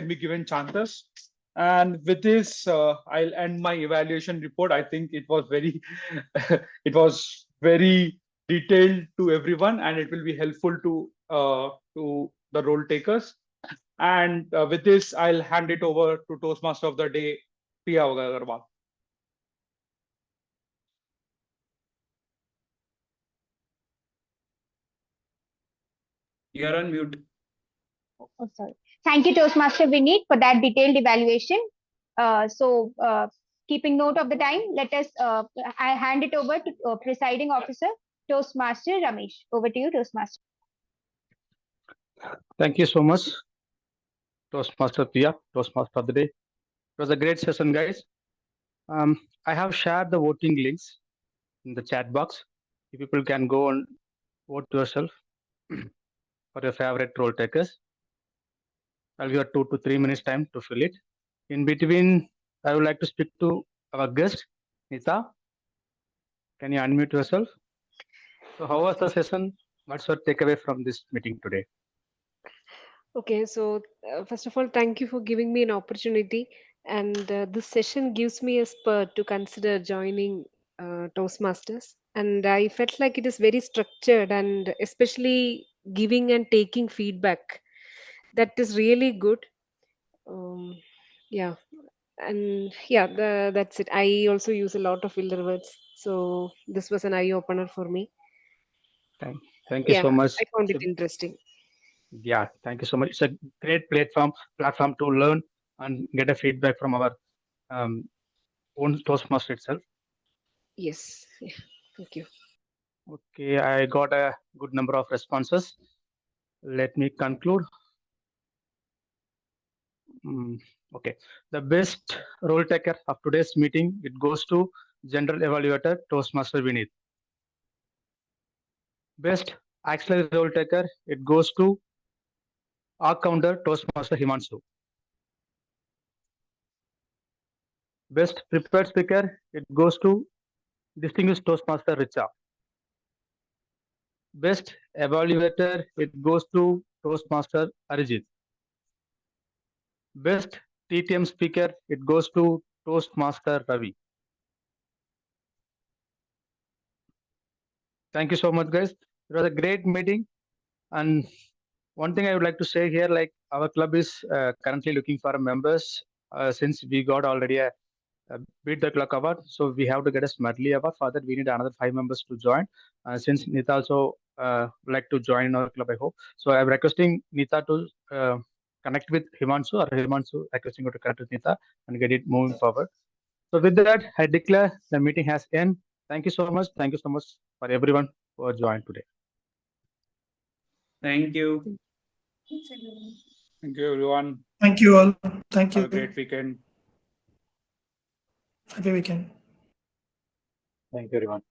be given chances. And with this, I'll end my evaluation report. I think it was very it was very detailed to everyone, and it will be helpful to the role takers. And with this, I'll hand it over to Toastmaster of the day, Priya Agarwal. You are on mute. Oh, sorry. Thank you, Toastmaster Vineet, for that detailed evaluation. Keeping note of the time, I hand it over to Presiding Officer, Toastmaster Ramesh. Over to you, Toastmaster. Thank you so much, Toastmaster Priya, Toastmaster of the day. It was a great session, guys. I have shared the voting links in the chat box. You people can go and vote yourself for your favorite role takers. I'll give you 2 to 3 minutes time to fill it. In between, I would like to speak to our guest, Nita. Can you unmute yourself? So how was the session? What's your takeaway from this meeting today? Okay, so first of all, thank you for giving me an opportunity. And this session gives me a spur to consider joining Toastmasters. And I felt like it is very structured, and especially giving and taking feedback. That is really good. Yeah, and yeah, that's it. I also use a lot of filler words, so this was an eye opener for me. Thank you so much. I found it interesting. Yeah, thank you so much. It's a great platform to learn and get a feedback from our own Toastmaster itself. Yes, yeah. Thank you. Okay, I got a good number of responses. Let me conclude. Okay, the best role taker of today's meeting, it goes to General Evaluator Toastmaster Vineet. Best auxiliary role taker, it goes to our counter Toastmaster Himanshu. Best prepared speaker, it goes to Distinguished Toastmaster Richa. Best evaluator, it goes to Toastmaster Arijit. Best TTM speaker, it goes to Toastmaster Ravi. Thank you so much, guys. It was a great meeting. And one thing I would like to say here, like our club is currently looking for members since we got already a beat the clock award. So we have to get a smartly award. For that, we need another 5 members to join. Since Nita also like to join our club, I hope. So I'm requesting Nita to connect with Himanshu, or Himanshu requesting you to connect with Nita and get it moving forward. So with that, I declare the meeting has ended. Thank you so much. Thank you so much for everyone who joined today. Thank you. Thank you, everyone. Thank you all. Thank you. Have a great weekend. Happy weekend. Thank you, everyone.